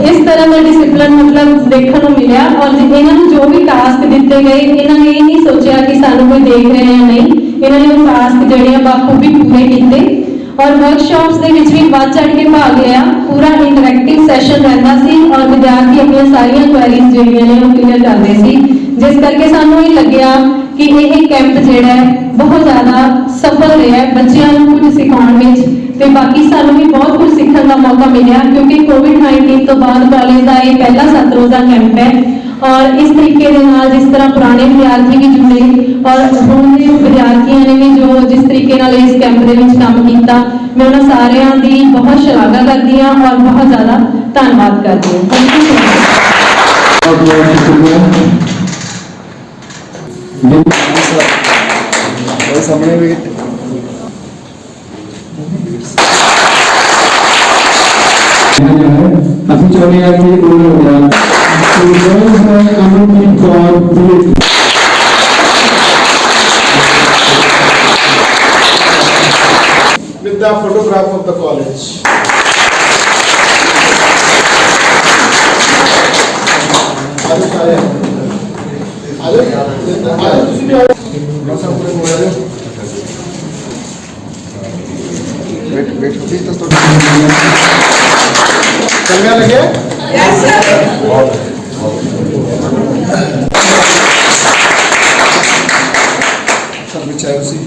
ਇਸ ਤਰ੍ਹਾਂ ਦਾ ਡਿਸਪਲਿਨ ਮਤਲਬ ਦੇਖਣ ਨੂੰ ਮਿਲਿਆ। ਔਰ ਇਹਨਾਂ ਨੂੰ ਜੋ ਵੀ ਟਾਸਕ ਦਿੱਤੇ ਗਏ, ਇਹਨਾਂ ਨੇ ਇਹ ਨਹੀਂ ਸੋਚਿਆ ਕਿ ਸਾਨੂੰ ਕੋਈ ਦੇਖ ਰਿਹਾ ਜਾਂ ਨਹੀਂ, ਇਹਨਾਂ ਨੇ ਉਹ ਟਾਸਕ ਜਿਹੜੇ ਆ ਬਾਖੂਬੀ ਪੂਰੇ ਕੀਤੇ। ਔਰ ਵਰਕਸ਼ਾਪਸ ਦੇ ਵਿੱਚ ਵੀ ਵੱਧ ਚੜ੍ਹ ਕੇ ਭਾਗ ਲਿਆ। ਪੂਰਾ ਇੰਟਰੈਕਟਿਵ ਸੈਸ਼ਨ ਰਹਿੰਦਾ ਸੀ ਔਰ ਵਿਦਿਆਰਥੀ ਆਪਣੀਆਂ ਸਾਰੀਆਂ ਕੁਐਰੀਜ਼ ਜਿਹੜੀਆਂ ਨੇ ਉਹ ਕਲੀਅਰ ਕਰਦੇ ਸੀ, ਜਿਸ ਕਰਕੇ ਸਾਨੂੰ ਇਹ ਲੱਗਿਆ ਕਿ ਇਹ ਕੈਂਪ ਜਿਹੜਾ ਹੈ ਬਹੁਤ ਜ਼ਿਆਦਾ ਸਫਲ ਰਿਹਾ ਹੈ ਬੱਚਿਆਂ ਨੂੰ ਕੁਝ ਸਿਖਾਉਣ ਵਿੱਚ, ਤੇ ਬਾਕੀ ਸਾਨੂੰ ਵੀ ਬਹੁਤ ਕੁਝ ਸਿੱਖਣ ਦਾ ਮੌਕਾ ਮਿਲਿਆ ਕਿਉਂਕਿ ਕੋਵਿਡ-19 ਤੋਂ ਬਾਅਦ ਕਾਲਜ ਦਾ ਇਹ ਪਹਿਲਾ 7 ਰੋਜ਼ਾ ਕੈਂਪ ਹੈ। ਔਰ ਇਸ ਤਰੀਕੇ ਦੇ ਨਾਲ ਜਿਸ ਤਰ੍ਹਾਂ ਪੁਰਾਣੇ ਵਿਦਿਆਰਥੀ ਵੀ ਜੁੜੇ ਔਰ ਹੁਣ ਦੇ ਵਿਦਿਆਰਥੀਆਂ ਨੇ ਵੀ ਜੋ ਜਿਸ ਤਰੀਕੇ ਨਾਲ ਇਸ ਕੈਂਪ ਦੇ ਵਿੱਚ ਕੰਮ ਕੀਤਾ, ਮੈਂ ਉਹਨਾਂ ਸਾਰਿਆਂ ਦੀ ਬਹੁਤ ਸ਼ਲਾਘਾ ਕਰਦੀ ਹਾਂ ਔਰ ਬਹੁਤ ਜ਼ਿਆਦਾ ਧੰਨਵਾਦ ਕਰਦੀ ਹਾਂ। Thank you so much. ਸਾਹਮਣੇ ਵੀ ਅਸੀਂ ਚਾਹੁੰਦੇ ਹਾਂ ਕਿ ਕੋਈ ਹੋ ਗਿਆ with the photograph of the college. चलने लगे? Yes, sir. सर बिछाए उसी।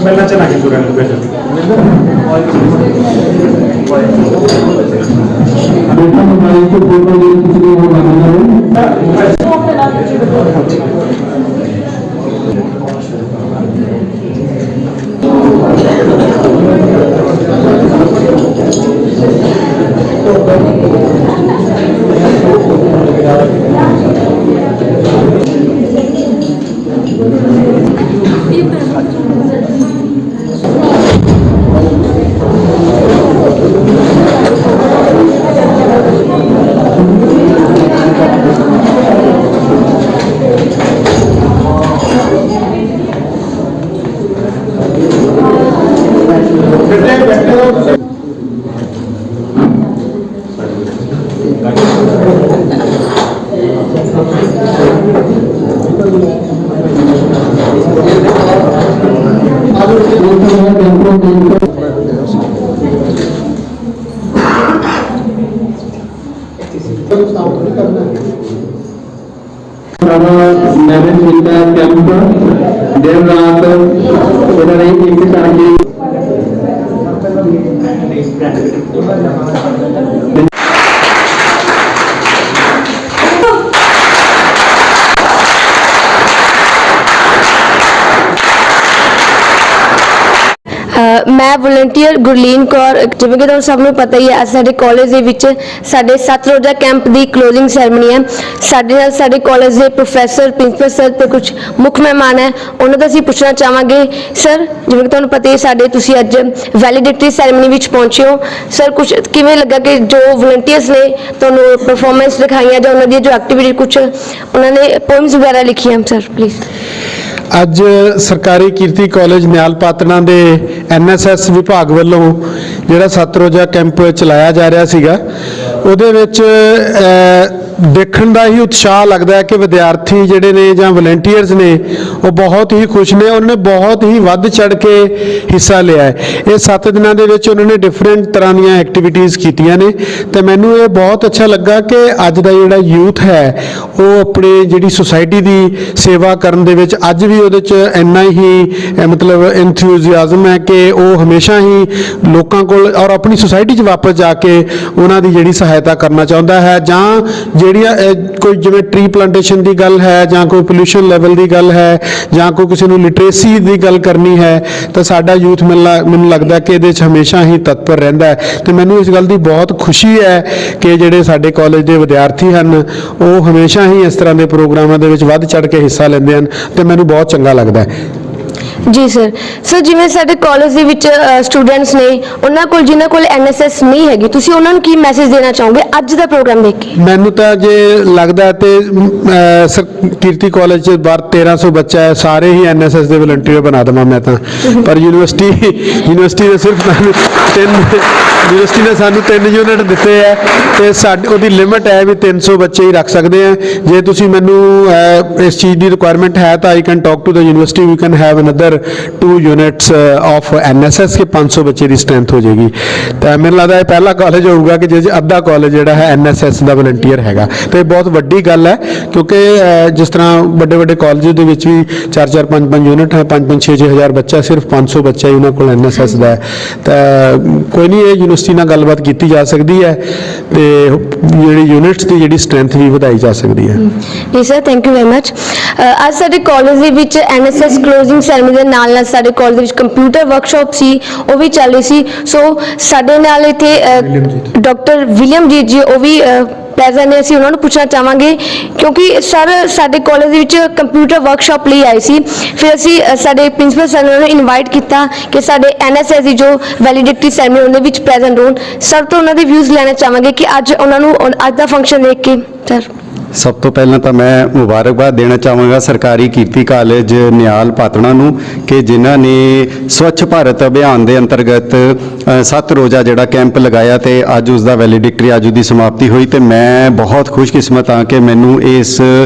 पहला चला के पूरा बेटा मोबाइल को फोटो ले किसी को बनाना है मैंने मिलता है कैंप देर रात उन्होंने एक ताकि मैं वॉलंटियर गुरलीन कौर जिवें कि तुहानूं सब नूं पता ही है साडे कॉलेज दे विच साडे 7 रोज़ा कैंप दी क्लोजिंग सैरेमनी है। साडे नाल साडे कॉलेज दे प्रोफैसर प्रिंसीपल सर ते कुछ मुख मेहमान है उन्हां दा असीं पुछना चाहांगे। सर जिवें कि तुहानूं पता ही साडे तुसीं अज वैलीडेटरी सैरेमनी विच पहुंचे हो, सर कुछ किवें लगा कि जो वॉलंटियर्स ने तुहानूं परफॉर्मेंस दिखाईयां जां उन्हां दी जो एक्टिविटी कुछ उन्होंने पोएम्स वगैरह लिखियां सर प्लीज़। ਅੱਜ ਸਰਕਾਰੀ ਕੀਰਤੀ ਕਾਲਜ ਨਿਹਾਲ ਪਾਤੜਾਂ ਦੇ ਐਨਐਸਐਸ ਵਿਭਾਗ ਵੱਲੋਂ ਜਿਹੜਾ 7 ਰੋਜ਼ਾ ਕੈਂਪ ਚਲਾਇਆ ਜਾ ਰਿਹਾ ਸੀਗਾ ਉਹਦੇ ਵਿੱਚ ਦੇਖਣ ਦਾ ਹੀ ਉਤਸ਼ਾਹ ਲੱਗਦਾ ਹੈ ਕਿ ਵਿਦਿਆਰਥੀ ਜਿਹੜੇ ਨੇ ਜਾਂ ਵਲੰਟੀਅਰਸ ਨੇ ਉਹ ਬਹੁਤ ਹੀ ਖੁਸ਼ ਨੇ। ਉਹਨਾਂ ਨੇ ਬਹੁਤ ਹੀ ਵੱਧ ਚੜ ਕੇ ਹਿੱਸਾ ਲਿਆ ਹੈ। ਇਹ 7 ਦਿਨਾਂ ਦੇ ਵਿੱਚ ਉਹਨਾਂ ਨੇ ਡਿਫਰੈਂਟ ਤਰ੍ਹਾਂ ਦੀਆਂ ਐਕਟੀਵਿਟੀਜ਼ ਕੀਤੀਆਂ ਨੇ ਤੇ ਮੈਨੂੰ ਇਹ ਬਹੁਤ ਅੱਛਾ ਲੱਗਾ ਕਿ ਅੱਜ ਦਾ ਜਿਹੜਾ ਯੂਥ ਹੈ ਉਹ ਆਪਣੀ ਜਿਹੜੀ ਸੁਸਾਇਟੀ ਦੀ ਸੇਵਾ ਕਰਨ ਦੇ ਵਿੱਚ ਅੱਜ ਵੀ ਉਹਦੇ 'ਚ ਇੰਨਾ ਹੀ ਮਤਲਬ ਐਂਥੂਸੀਆਜ਼ਮ ਹੈ ਕਿ ਉਹ ਹਮੇਸ਼ਾ ਹੀ ਲੋਕਾਂ ਕੋਲ ਔਰ ਆਪਣੀ ਸੁਸਾਇਟੀ 'ਚ ਵਾਪਸ ਜਾ ਕੇ ਉਹਨਾਂ ਦੀ ਜਿਹੜੀ ਸਹਾਇਤਾ ਕਰਨਾ ਚਾਹੁੰਦਾ ਹੈ ਜਾਂ ਜਿਹੜੀਆਂ ਕੋਈ ਜਿਵੇਂ ਟਰੀ ਪਲਾਂਟੇਸ਼ਨ ਦੀ ਗੱਲ ਹੈ ਜਾਂ ਕੋਈ ਪੋਲਿਊਸ਼ਨ ਲੈਵਲ ਦੀ ਗੱਲ ਹੈ ਜਾਂ ਕੋਈ ਕਿਸੇ ਨੂੰ ਲਿਟਰੇਸੀ ਦੀ ਗੱਲ ਕਰਨੀ ਹੈ ਤਾਂ ਸਾਡਾ ਯੂਥ ਮੈਨੂੰ ਲੱਗਦਾ ਕਿ ਇਹਦੇ 'ਚ ਹਮੇਸ਼ਾ ਹੀ ਤਤਪਰ ਰਹਿੰਦਾ ਹੈ। ਤੇ ਮੈਨੂੰ ਇਸ ਗੱਲ ਦੀ ਬਹੁਤ ਖੁਸ਼ੀ ਹੈ ਕਿ ਜਿਹੜੇ ਸਾਡੇ ਕਾਲਜ ਦੇ ਵਿਦਿਆਰਥੀ ਹਨ ਉਹ ਹਮੇਸ਼ਾ ਹੀ ਇਸ ਤਰ੍ਹਾਂ ਦੇ ਪ੍ਰੋਗਰਾਮਾਂ ਦੇ ਵਿੱਚ ਵੱਧ ਚੜ੍ਹ ਕੇ ਹਿੱਸਾ ਲੈਂਦੇ ਹਨ ਤੇ ਮੈਨੂੰ ਬਹੁਤ ਚੰਗਾ ਲੱਗਦਾ ਹੈ। ਜੀ ਸਰ ਜਿਵੇਂ ਸਾਡੇ ਕਾਲਜ ਦੇ ਵਿੱਚ ਸਟੂਡੈਂਟਸ ਨੇ ਉਹਨਾਂ ਕੋਲ ਜਿਨ੍ਹਾਂ ਕੋਲ ਐਨਐਸਐਸ ਨਹੀਂ ਹੈਗੀ, ਤੁਸੀਂ ਉਹਨਾਂ ਨੂੰ ਕੀ ਮੈਸੇਜ ਦੇਣਾ ਚਾਹੋਗੇ ਅੱਜ ਦਾ ਪ੍ਰੋਗਰਾਮ ਦੇਖ ਕੇ? ਮੈਨੂੰ ਤਾਂ ਜੇ ਲੱਗਦਾ ਤੇ ਕੀਰਤੀ ਕਾਲਜ 'ਚ ਬਾਹਰ 1300 ਬੱਚਾ ਹੈ, ਸਾਰੇ ਹੀ ਐਨਐਸਐਸ ਦੇ ਵਲੰਟੀਅਰ ਬਣਾ ਦੇਵਾਂ ਮੈਂ ਤਾਂ। ਪਰ ਯੂਨੀਵਰਸਿਟੀ ਨੇ ਸਿਰਫ ਸਾਨੂੰ 3 ਯੂਨਿਟ ਦਿੱਤੇ ਹੈ ਤੇ ਉਹਦੀ ਲਿਮਿਟ ਹੈ ਵੀ 300 ਬੱਚੇ ਹੀ ਰੱਖ ਸਕਦੇ ਆ। ਜੇ ਤੁਸੀਂ ਮੈਨੂੰ ਇਸ ਚੀਜ਼ ਦੀ ਰਿਕੁਆਇਰਮੈਂਟ ਹੈ ਤਾਂ I can talk to the university, we can have another 2 units of NSS ਕੇ 500 ਬੱਚੇ ਦੀ ਸਟਰੈਂਥ ਹੋ ਜਾਏਗੀ। ਤਾਂ ਮੈਨੂੰ ਲੱਗਦਾ ਇਹ ਪਹਿਲਾ ਕਾਲਜ ਹੋਊਗਾ ਕਿ ਜਿਸ 'ਚ ਅੱਧਾ ਕਾਲਜ ਜਿਹੜਾ ਹੈ ਐਨਐਸਐਸ ਦਾ ਵਲੰਟੀਅਰ ਹੈਗਾ। ਤੇ ਬਹੁਤ ਵੱਡੀ ਗੱਲ ਹੈ ਕਿਉਂਕਿ ਜਿਸ ਤਰ੍ਹਾਂ ਵੱਡੇ ਕਾਲਜ ਦੇ ਵਿੱਚ ਵੀ 4-4 5-5 ਯੂਨਿਟ ਹੈ, 5-5 6-6 ਹਜ਼ਾਰ ਬੱਚਾ, ਸਿਰਫ 500 ਬੱਚਾ ਹੀ ਉਹਨਾਂ ਕੋਲ ਐਨਐਸਐਸ ਦਾ ਹੈ। ਤਾਂ ਕੋਈ ਨਹੀਂ, ਇਹ ਯੂਨੀਵਰਸਿਟੀ ਨਾਲ ਗੱਲਬਾਤ ਕੀਤੀ ਜਾ ਸਕਦੀ ਹੈ ਤੇ ਜਿਹੜੀ ਯੂਨਿਟਸ ਦੀ ਜਿਹੜੀ ਸਟਰੈਂਥ ਵੀ ਵਧਾਈ ਜਾ ਸਕਦੀ ਹੈ। ਜੀ sir, thank you very much. ਅੱਜ ਸਾਡੇ ਕਾਲਜ ਦੇ ਵਿੱਚ ਐਨਐਸਐਸ ਕਲੋਜ਼ਿੰਗ ਸੈਰੇਮਨੀ ਦੇ ਨਾਲ ਸਾਡੇ ਕਾਲਜ ਦੇ ਵਿੱਚ ਕੰਪਿਊਟਰ ਵਰਕਸ਼ਾਪ ਸੀ, ਉਹ ਵੀ ਚੱਲ ਰਹੀ ਸੀ। ਸੋ ਸਾਡੇ ਨਾਲ ਇੱਥੇ ਡਾਕਟਰ ਵਿਲੀਅਮਜੀਤ ਜੀ ਉਹ ਵੀ ਪ੍ਰੈਜ਼ੈਂਟ ਨੇ। ਅਸੀਂ ਉਹਨਾਂ ਨੂੰ ਪੁੱਛਣਾ ਚਾਹਾਂਗੇ ਕਿਉਂਕਿ ਸਰ ਸਾਡੇ ਕਾਲਜ ਦੇ ਵਿੱਚ ਕੰਪਿਊਟਰ ਵਰਕਸ਼ਾਪ ਲਈ ਆਏ ਸੀ, ਫਿਰ ਅਸੀਂ ਸਾਡੇ ਪ੍ਰਿੰਸੀਪਲ ਸਰ ਨੂੰ ਇਨਵਾਈਟ ਕੀਤਾ ਕਿ ਸਾਡੇ ਐਨਐਸਐਸ ਦੀ ਜੋ ਵੈਲੀਡਿਟੀ ਸੈਰੇਮਨੀ ਉਹਦੇ ਵਿੱਚ ਪ੍ਰੈਜ਼ੈਂਟ ਹੋਣ। ਸਰ ਤੋਂ ਉਹਨਾਂ ਦੇ ਵਿਊਜ਼ ਲੈਣਾ ਚਾਹਾਂਗੇ ਕਿ ਅੱਜ ਉਹਨਾਂ ਨੂੰ ਅੱਜ ਦਾ ਫੰਕਸ਼ਨ ਦੇਖ ਕੇ। ਸਰ, ਸਭ ਤੋਂ ਪਹਿਲਾਂ ਤਾਂ ਮੈਂ ਮੁਬਾਰਕਬਾਦ ਦੇਣਾ ਚਾਹਾਂਗਾ ਸਰਕਾਰੀ ਕੀਰਤੀ ਕਾਲਜ ਨਿਹਾਲ ਪਾਤੜਾ ਨੂੰ ਕਿ ਜਿਨ੍ਹਾਂ ਨੇ ਸਵੱਛ ਭਾਰਤ ਅਭਿਆਨ ਦੇ ਅੰਤਰਗਤ 7 ਰੋਜ਼ਾ ਜਿਹੜਾ ਕੈਂਪ ਲਗਾਇਆ ਤੇ ਅੱਜ ਉਸ ਦਾ ਵੈਲੀਡਿਕਟਰੀ ਅੱਜ ਦੀ ਸਮਾਪਤੀ ਹੋਈ। ਤੇ ਮੈਂ ਬਹੁਤ ਖੁਸ਼ਕਿਸਮਤ ਹਾਂ ਕਿ ਮੈਨੂੰ ਇਸ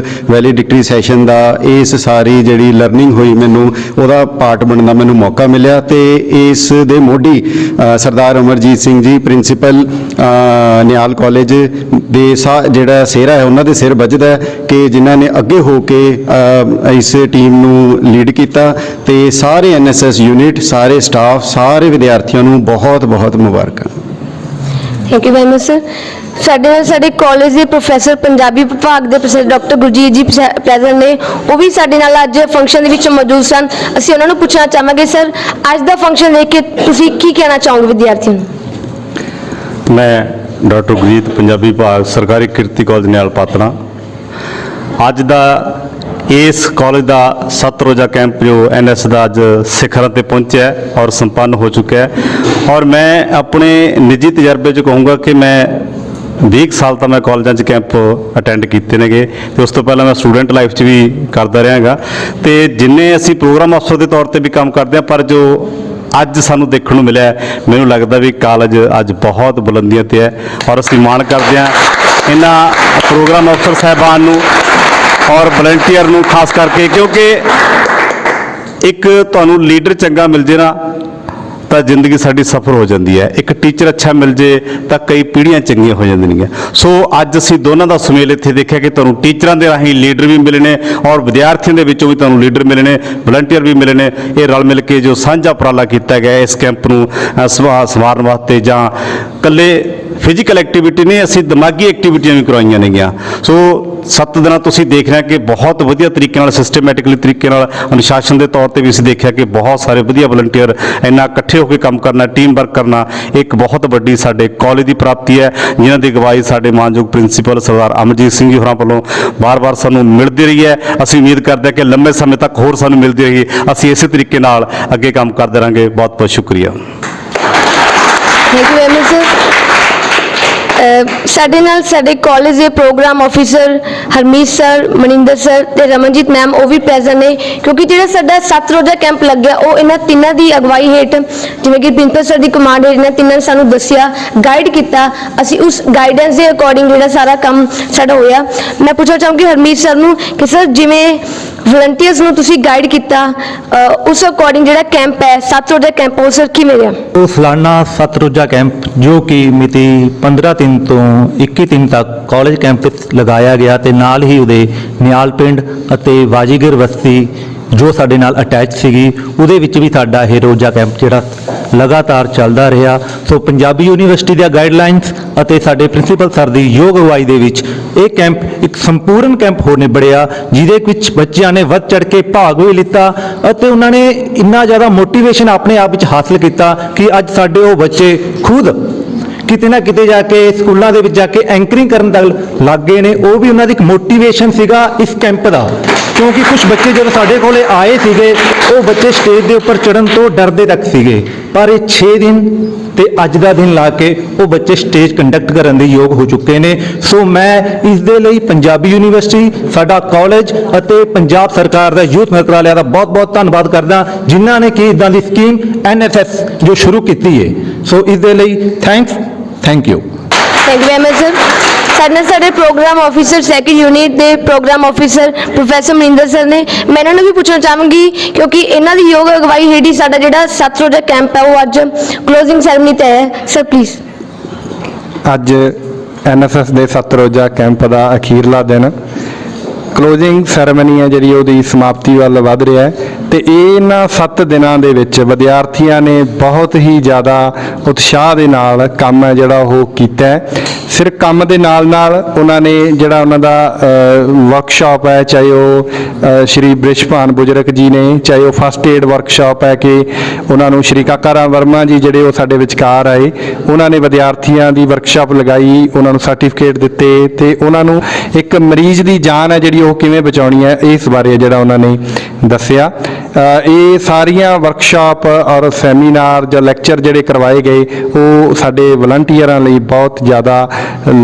ਵੈਲੀਡਿਕਟਰੀ ਸੈਸ਼ਨ ਦਾ ਇਸ ਸਾਰੀ ਜਿਹੜੀ ਲਰਨਿੰਗ ਹੋਈ ਮੈਨੂੰ ਉਹਦਾ ਪਾਰਟ ਬਣਨ ਦਾ ਮੈਨੂੰ ਮੌਕਾ ਮਿਲਿਆ। ਤੇ ਇਸ ਦੇ ਮੋਢੀ ਸਰਦਾਰ ਅਮਰਜੀਤ ਸਿੰਘ ਜੀ ਪ੍ਰਿੰਸੀਪਲ ਨਿਹਾਲ ਕਾਲਜ ਦੇ ਜਿਹੜਾ ਸਿਹਰਾ ਹੈ ਉਹਨਾਂ ਦੇ ਸਿਰ ਵੱਜਦਾ ਹੈ ਕਿ ਜਿਨ੍ਹਾਂ ਨੇ ਅੱਗੇ ਹੋ ਕੇ ਇਸ ਟੀਮ ਨੂੰ ਲੀਡ ਕੀਤਾ। ਤੇ ਸਾਰੇ ਐਨਐਸਐਸ ਯੂਨਿਟ, ਸਾਰੇ ਸਟਾਫ, ਸਾਰੇ ਵਿਦਿਆਰਥੀਆਂ ਨੂੰ ਬਹੁਤ ਬਹੁਤ ਮੁਬਾਰਕਾਂ। Thank you very much sir. ਸਾਡੇ ਨਾਲ ਸਾਡੇ ਕਾਲਜ ਦੇ ਪ੍ਰੋਫੈਸਰ ਪੰਜਾਬੀ ਵਿਭਾਗ ਦੇ ਪ੍ਰੋਫੈਸਰ ਡਾਕਟਰ ਗੁਰਜੀਤ ਜੀ ਪ੍ਰੈਜ਼ੈਂਟ ਨੇ, ਉਹ ਵੀ ਸਾਡੇ ਨਾਲ ਅੱਜ ਫੰਕਸ਼ਨ ਦੇ ਵਿੱਚ ਮੌਜੂਦ ਸਨ। ਅਸੀਂ ਉਹਨਾਂ ਨੂੰ ਪੁੱਛਣਾ ਚਾਹਾਂਗੇ ਸਰ ਅੱਜ ਦਾ ਫੰਕਸ਼ਨ ਦੇਖ ਕੇ ਤੁਸੀਂ ਕੀ ਕਹਿਣਾ ਚਾਹੋਗੇ ਵਿਦਿਆਰਥੀਆਂ ਨੂੰ? ਮੈਂ ਡਾਕਟਰ ਗੁਰਜੀਤ ਪੰਜਾਬੀ ਵਿਭਾਗ ਸਰਕਾਰੀ ਕੀਰਤੀ ਕਾਲਜ ਨਿਹਾਲ ਪਾਤੜਾ। ਅੱਜ ਦਾ ਇਸ ਕਾਲਜ ਦਾ 7 ਰੋਜ਼ਾ ਕੈਂਪ ਜੋ ਐਨਐਸ ਦਾ ਅੱਜ ਸਿਖਰ ਤੇ ਪਹੁੰਚਿਆ ਔਰ ਸੰਪੰਨ ਹੋ ਚੁੱਕਿਆ ਹੈ। ਔਰ ਮੈਂ ਆਪਣੇ ਨਿੱਜੀ ਤਜਰਬੇ 'ਚ ਕਹੂੰਗਾ ਕਿ ਮੈਂ 20 ਸਾਲ ਤਾਂ ਮੈਂ ਕਾਲਜਾਂ 'ਚ ਕੈਂਪ ਅਟੈਂਡ ਕੀਤੇ ਨੇਗੇ ਤੇ ਉਸ ਤੋਂ ਪਹਿਲਾਂ ਮੈਂ ਸਟੂਡੈਂਟ ਲਾਈਫ 'ਚ ਵੀ ਕਰਦਾ ਰਿਹਾ ਹੈਗਾ। ਤੇ ਜਿੰਨੇ ਅਸੀਂ ਪ੍ਰੋਗਰਾਮ ਅਫਸਰ ਦੇ ਤੌਰ ਤੇ ਵੀ ਕੰਮ ਕਰਦੇ ਹਾਂ, ਪਰ ਜੋ ਅੱਜ ਸਾਨੂੰ ਦੇਖਣ ਨੂੰ ਮਿਲਿਆ ਮੈਨੂੰ ਲੱਗਦਾ ਵੀ ਕਾਲਜ ਅੱਜ ਬਹੁਤ ਬੁਲੰਦੀਆਂ ਤੇ ਹੈ। ਔਰ ਅਸੀਂ ਮਾਣ ਕਰਦੇ ਹਾਂ ਇਹਨਾਂ ਪ੍ਰੋਗਰਾਮ ਅਫਸਰ ਸਾਹਿਬਾਨ ਨੂੰ ਔਰ ਵਲੰਟੀਅਰ ਨੂੰ ਖਾਸ ਕਰਕੇ, ਕਿਉਂਕਿ ਇੱਕ ਤੁਹਾਨੂੰ ਲੀਡਰ ਚੰਗਾ ਮਿਲ ਜੇ ਨਾ ਤਾਂ ਜ਼ਿੰਦਗੀ ਸਾਡੀ ਸਫਲ ਹੋ ਜਾਂਦੀ ਹੈ। ਇੱਕ ਟੀਚਰ ਅੱਛਾ ਮਿਲ ਜੇ ਤਾਂ ਕਈ ਪੀੜ੍ਹੀਆਂ ਚੰਗੀਆਂ ਹੋ ਜਾਂਦੀਆਂ। ਸੋ ਅੱਜ ਅਸੀਂ ਦੋਨਾਂ ਦਾ ਸੁਮੇਲ ਇੱਥੇ ਦੇਖਿਆ ਕਿ ਤੁਹਾਨੂੰ ਟੀਚਰਾਂ ਦੇ ਰਾਹੀਂ ਲੀਡਰ ਵੀ ਮਿਲੇ ਨੇ ਔਰ ਵਿਦਿਆਰਥੀਆਂ ਦੇ ਵਿੱਚੋਂ ਵੀ ਤੁਹਾਨੂੰ ਲੀਡਰ ਮਿਲੇ ਨੇ, ਵਲੰਟੀਅਰ ਵੀ ਮਿਲੇ ਨੇ। ਇਹ ਰਲ ਮਿਲ ਕੇ ਜੋ ਸਾਂਝਾ ਉਪਰਾਲਾ ਕੀਤਾ ਗਿਆ ਇਸ ਕੈਂਪ ਨੂੰ ਸੰਵਾਰਨ ਵਾਸਤੇ, ਜਾਂ ਇਕੱਲੇ ਫਿਜ਼ੀਕਲ ਐਕਟੀਵਿਟੀ ਨਹੀਂ, ਅਸੀਂ ਦਿਮਾਗੀ ਐਕਟੀਵਿਟੀਆਂ ਵੀ ਕਰਵਾਈਆਂ ਨੇਗੀਆਂ। ਸੋ 7 ਦਿਨਾਂ ਤੁਸੀਂ ਦੇਖ ਰਹੇ ਕਿ ਬਹੁਤ ਵਧੀਆ ਤਰੀਕੇ ਨਾਲ, ਸਿਸਟਮੈਟਿਕਲੀ ਤਰੀਕੇ ਨਾਲ, ਅਨੁਸ਼ਾਸਨ ਦੇ ਤੌਰ ਤੇ ਵੀ ਅਸੀਂ ਦੇਖਿਆ ਕਿ ਬਹੁਤ ਸਾਰੇ ਵਧੀਆ ਵਲੰਟੀਅਰ ਇੰਨਾ ਇਕੱਠੇ ਹੋ ਕੇ ਕੰਮ ਕਰਨਾ, ਟੀਮ ਵਰਕ ਕਰਨਾ ਇੱਕ ਬਹੁਤ ਵੱਡੀ ਸਾਡੇ ਕਾਲਜ ਦੀ ਪ੍ਰਾਪਤੀ ਹੈ, ਜਿਨ੍ਹਾਂ ਦੀ ਅਗਵਾਈ ਸਾਡੇ ਮਾਨਯੋਗ ਪ੍ਰਿੰਸੀਪਲ ਸਰਦਾਰ ਅਮਰਜੀਤ ਸਿੰਘ ਜੀ ਹੋਰਾਂ ਵੱਲੋਂ ਵਾਰ-ਵਾਰ ਸਾਨੂੰ ਮਿਲਦੀ ਰਹੀ ਹੈ। ਅਸੀਂ ਉਮੀਦ ਕਰਦੇ ਹਾਂ ਕਿ ਲੰਬੇ ਸਮੇਂ ਤੱਕ ਹੋਰ ਸਾਨੂੰ ਮਿਲਦੀ ਰਹੀ। ਅਸੀਂ ਇਸੇ ਤਰੀਕੇ ਨਾਲ ਅੱਗੇ ਕੰਮ ਕਰਦੇ ਰਹਾਂਗੇ। ਬਹੁਤ ਬਹੁਤ ਸ਼ੁਕਰੀਆ। Thank you very much sir. ਸਾਡੇ ਨਾਲ ਸਾਡੇ ਕਾਲਜ ਦੇ program officer Harmeet sir, Maninder sir ਤੇ ਰਮਨਜੀਤ ਮੈਮ ਉਹ ਵੀ ਪ੍ਰੈਜ਼ੈਂਟ ਨੇ, ਕਿਉਂਕਿ ਜਿਹੜਾ ਸਾਡਾ 7 ਰੋਜ਼ਾ ਕੈਂਪ ਲੱਗਿਆ ਉਹ ਇਹਨਾਂ ਤਿੰਨਾਂ ਦੀ ਅਗਵਾਈ ਹੇਠ, ਜਿਵੇਂ ਕਿ ਪ੍ਰਿੰਸੀਪਲ ਸਰ ਦੀ ਕਮਾਂਡ ਹੇਠ ਇਹਨਾਂ ਤਿੰਨਾਂ ਨੇ ਸਾਨੂੰ ਦੱਸਿਆ, ਗਾਈਡ ਕੀਤਾ। ਅਸੀਂ ਉਸ ਗਾਈਡੈਂਸ ਦੇ ਅਕੋਰਡਿੰਗ ਜਿਹੜਾ ਸਾਰਾ ਕੰਮ ਸਾਡਾ ਹੋਇਆ। ਮੈਂ ਪੁੱਛਣਾ ਚਾਹੂੰਗੀ ਹਰਮੀਤ ਸਰ ਨੂੰ ਕਿ ਸਰ ਜਿਵੇਂ ਵਲੰਟੀਅਰਸ ਨੂੰ ਤੁਸੀਂ ਗਾਈਡ ਕੀਤਾ, ਉਸ ਅਕੋਰਡਿੰਗ ਜਿਹੜਾ ਕੈਂਪ ਹੈ 7 ਰੋਜ਼ਾ ਕੈਂਪ ਉਹ ਸਰ ਕਿਵੇਂ ਰਿਹਾ? ਉਹ ਸਾਲਾਨਾ 7 ਰੋਜ਼ਾ ਕੈਂਪ ਜੋ ਕਿ ਮਿਤੀ 15/3 ਤੋਂ 21/3 ਤੱਕ ਕਾਲਜ ਕੈਂਪ ਵਿੱਚ ਲਗਾਇਆ ਗਿਆ ਤੇ ਨਾਲ ਹੀ ਉਹਦੇ ਨਿਆਲ ਪਿੰਡ ਅਤੇ ਵਾਜੀਗਰ ਬਸਤੀ ਜੋ ਸਾਡੇ ਨਾਲ ਅਟੈਚ ਸੀਗੀ ਉਹਦੇ ਵਿੱਚ ਵੀ ਸਾਡਾ ਇਹ ਰੋਜ਼ਾ ਕੈਂਪ ਜਿਹੜਾ ਲਗਾਤਾਰ ਚੱਲਦਾ ਰਿਹਾ। ਸੋ ਪੰਜਾਬੀ ਯੂਨੀਵਰਸਿਟੀ ਦੀਆਂ ਗਾਈਡਲਾਈਨਸ ਅਤੇ ਸਾਡੇ ਪ੍ਰਿੰਸੀਪਲ ਸਰ ਦੀ ਯੋਗ ਅਗਵਾਈ ਦੇ ਵਿੱਚ ਇਹ ਕੈਂਪ ਇੱਕ ਸੰਪੂਰਨ ਕੈਂਪ ਹੋ ਨਿਬੜਿਆ, ਜਿਹਦੇ ਵਿੱਚ ਬੱਚਿਆਂ ਨੇ ਵੱਧ ਚੜ ਕੇ ਭਾਗ ਵੀ ਲਿੱਤਾ ਅਤੇ ਉਹਨਾਂ ਨੇ ਇੰਨਾ ਜ਼ਿਆਦਾ ਮੋਟੀਵੇਸ਼ਨ ਆਪਣੇ ਆਪ ਵਿੱਚ ਹਾਸਲ ਕੀਤਾ ਕਿ ਅੱਜ ਸਾਡੇ ਉਹ ਬੱਚੇ ਖੁਦ ਕਿਤੇ ਨਾ ਕਿਤੇ ਜਾ ਕੇ ਸਕੂਲਾਂ ਦੇ ਵਿੱਚ ਜਾ ਕੇ ਐਂਕਰਿੰਗ ਕਰਨ ਤੱਕ ਲੱਗ ਗਏ ਨੇ। ਉਹ ਵੀ ਉਹਨਾਂ ਦੀ ਇੱਕ ਮੋਟੀਵੇਸ਼ਨ ਸੀਗਾ ਇਸ ਕੈਂਪ ਦਾ, ਕਿਉਂਕਿ ਕੁਝ ਬੱਚੇ ਜਦੋਂ ਸਾਡੇ ਕੋਲੇ ਆਏ ਸੀਗੇ ਉਹ ਬੱਚੇ ਸਟੇਜ ਦੇ ਉੱਪਰ ਚੜ੍ਹਨ ਤੋਂ ਡਰਦੇ ਤੱਕ ਸੀਗੇ, ਪਰ ਇਹ 6 ਦਿਨ ਤੇ ਅੱਜ ਦਾ ਦਿਨ ਲਾ ਕੇ ਉਹ ਬੱਚੇ ਸਟੇਜ ਕੰਡਕਟ ਕਰਨ ਦੇ ਯੋਗ ਹੋ ਚੁੱਕੇ ਨੇ। ਸੋ ਮੈਂ ਇਸ ਦੇ ਲਈ ਪੰਜਾਬੀ ਯੂਨੀਵਰਸਿਟੀ, ਸਾਡਾ ਕਾਲਜ ਅਤੇ ਪੰਜਾਬ ਸਰਕਾਰ ਦਾ ਯੂਥ ਮੰਤਰਾਲਿਆ ਦਾ ਬਹੁਤ-ਬਹੁਤ ਧੰਨਵਾਦ ਕਰਦਾ, ਜਿਨ੍ਹਾਂ ਨੇ ਕਿ ਇਦਾਂ ਦੀ ਸਕੀਮ NSS ਜੋ ਸ਼ੁਰੂ ਕੀਤੀ ਹੈ। ਸੋ ਇਸ ਦੇ ਲਈ thank you. Thank you very much sir. ਸਾਡੇ ਨਾਲ ਸਾਡੇ ਪ੍ਰੋਗਰਾਮ ਆਫੀਸਰ ਸੈਕੰਡ ਯੂਨਿਟ ਦੇ program officer professor Maninder sir ਨੇ। ਮੈਂ ਇਹਨਾਂ ਨੂੰ ਵੀ ਪੁੱਛਣਾ ਚਾਹਾਂਗੀ, ਕਿਉਂਕਿ ਇਹਨਾਂ ਦੀ ਯੋਗ ਅਗਵਾਈ ਹੇਠ ਹੀ ਸਾਡਾ ਜਿਹੜਾ 7 ਰੋਜ਼ਾ ਕੈਂਪ ਹੈ ਉਹ ਅੱਜ ਕਲੋਜ਼ਿੰਗ ਸੈਰੇਮਨੀ ਤੇ ਹੈ। Sir please. ਅੱਜ NSS ਦੇ 7 ਰੋਜ਼ਾ ਕੈਂਪ ਦਾ ਅਖੀਰਲਾ ਦਿਨ, ਕਲੋਜ਼ਿੰਗ ਸੈਰੇਮਨੀ ਹੈ ਜਿਹੜੀ ਉਹਦੀ ਸਮਾਪਤੀ ਵੱਲ ਵਧ ਰਿਹਾ ਹੈ ਤੇ ਇਹਨਾਂ 7 ਦਿਨਾਂ ਦੇ ਵਿੱਚ ਵਿਦਿਆਰਥੀਆਂ ਨੇ ਬਹੁਤ ਹੀ ਜ਼ਿਆਦਾ ਉਤਸ਼ਾਹ ਦੇ ਨਾਲ ਕੰਮ ਹੈ ਜਿਹੜਾ ਉਹ ਕੀਤਾ ਹੈ। ਸਿਰਫ ਕੰਮ ਦੇ ਨਾਲ ਨਾਲ ਉਹਨਾਂ ਨੇ ਜਿਹੜਾ ਉਹਨਾਂ ਦਾ ਵਰਕਸ਼ਾਪ ਹੈ, ਚਾਹੇ ਉਹ ਸ਼੍ਰੀ ਬ੍ਰਿਸ਼ਭਾਨ ਬੁਜਰਕ ਜੀ ਨੇ, ਚਾਹੇ ਉਹ ਫਸਟ ਏਡ ਵਰਕਸ਼ਾਪ ਹੈ ਕਿ ਉਹਨਾਂ ਨੂੰ ਸ਼੍ਰੀ ਕਾਕਾ ਰਾਮ ਵਰਮਾ ਜੀ ਜਿਹੜੇ ਉਹ ਸਾਡੇ ਵਿਚਕਾਰ ਆਏ, ਉਹਨਾਂ ਨੇ ਵਿਦਿਆਰਥੀਆਂ ਦੀ ਵਰਕਸ਼ਾਪ ਲਗਾਈ, ਉਹਨਾਂ ਨੂੰ ਸਰਟੀਫਿਕੇਟ ਦਿੱਤੇ ਤੇ ਉਹਨਾਂ ਨੂੰ ਇੱਕ ਮਰੀਜ਼ ਦੀ ਜਾਨ ਹੈ ਜਿਹੜੀ ਉਹ ਕਿਵੇਂ ਬਚਾਉਣੀ ਹੈ ਇਸ ਬਾਰੇ ਜਿਹੜਾ ਉਹਨਾਂ ਨੇ ਦੱਸਿਆ। ਇਹ ਸਾਰੀਆਂ ਵਰਕਸ਼ਾਪ ਔਰ ਸੈਮੀਨਾਰ ਜਾਂ ਲੈਕਚਰ ਜਿਹੜੇ ਕਰਵਾਏ ਗਏ ਉਹ ਸਾਡੇ ਵਲੰਟੀਅਰਾਂ ਲਈ ਬਹੁਤ ਜ਼ਿਆਦਾ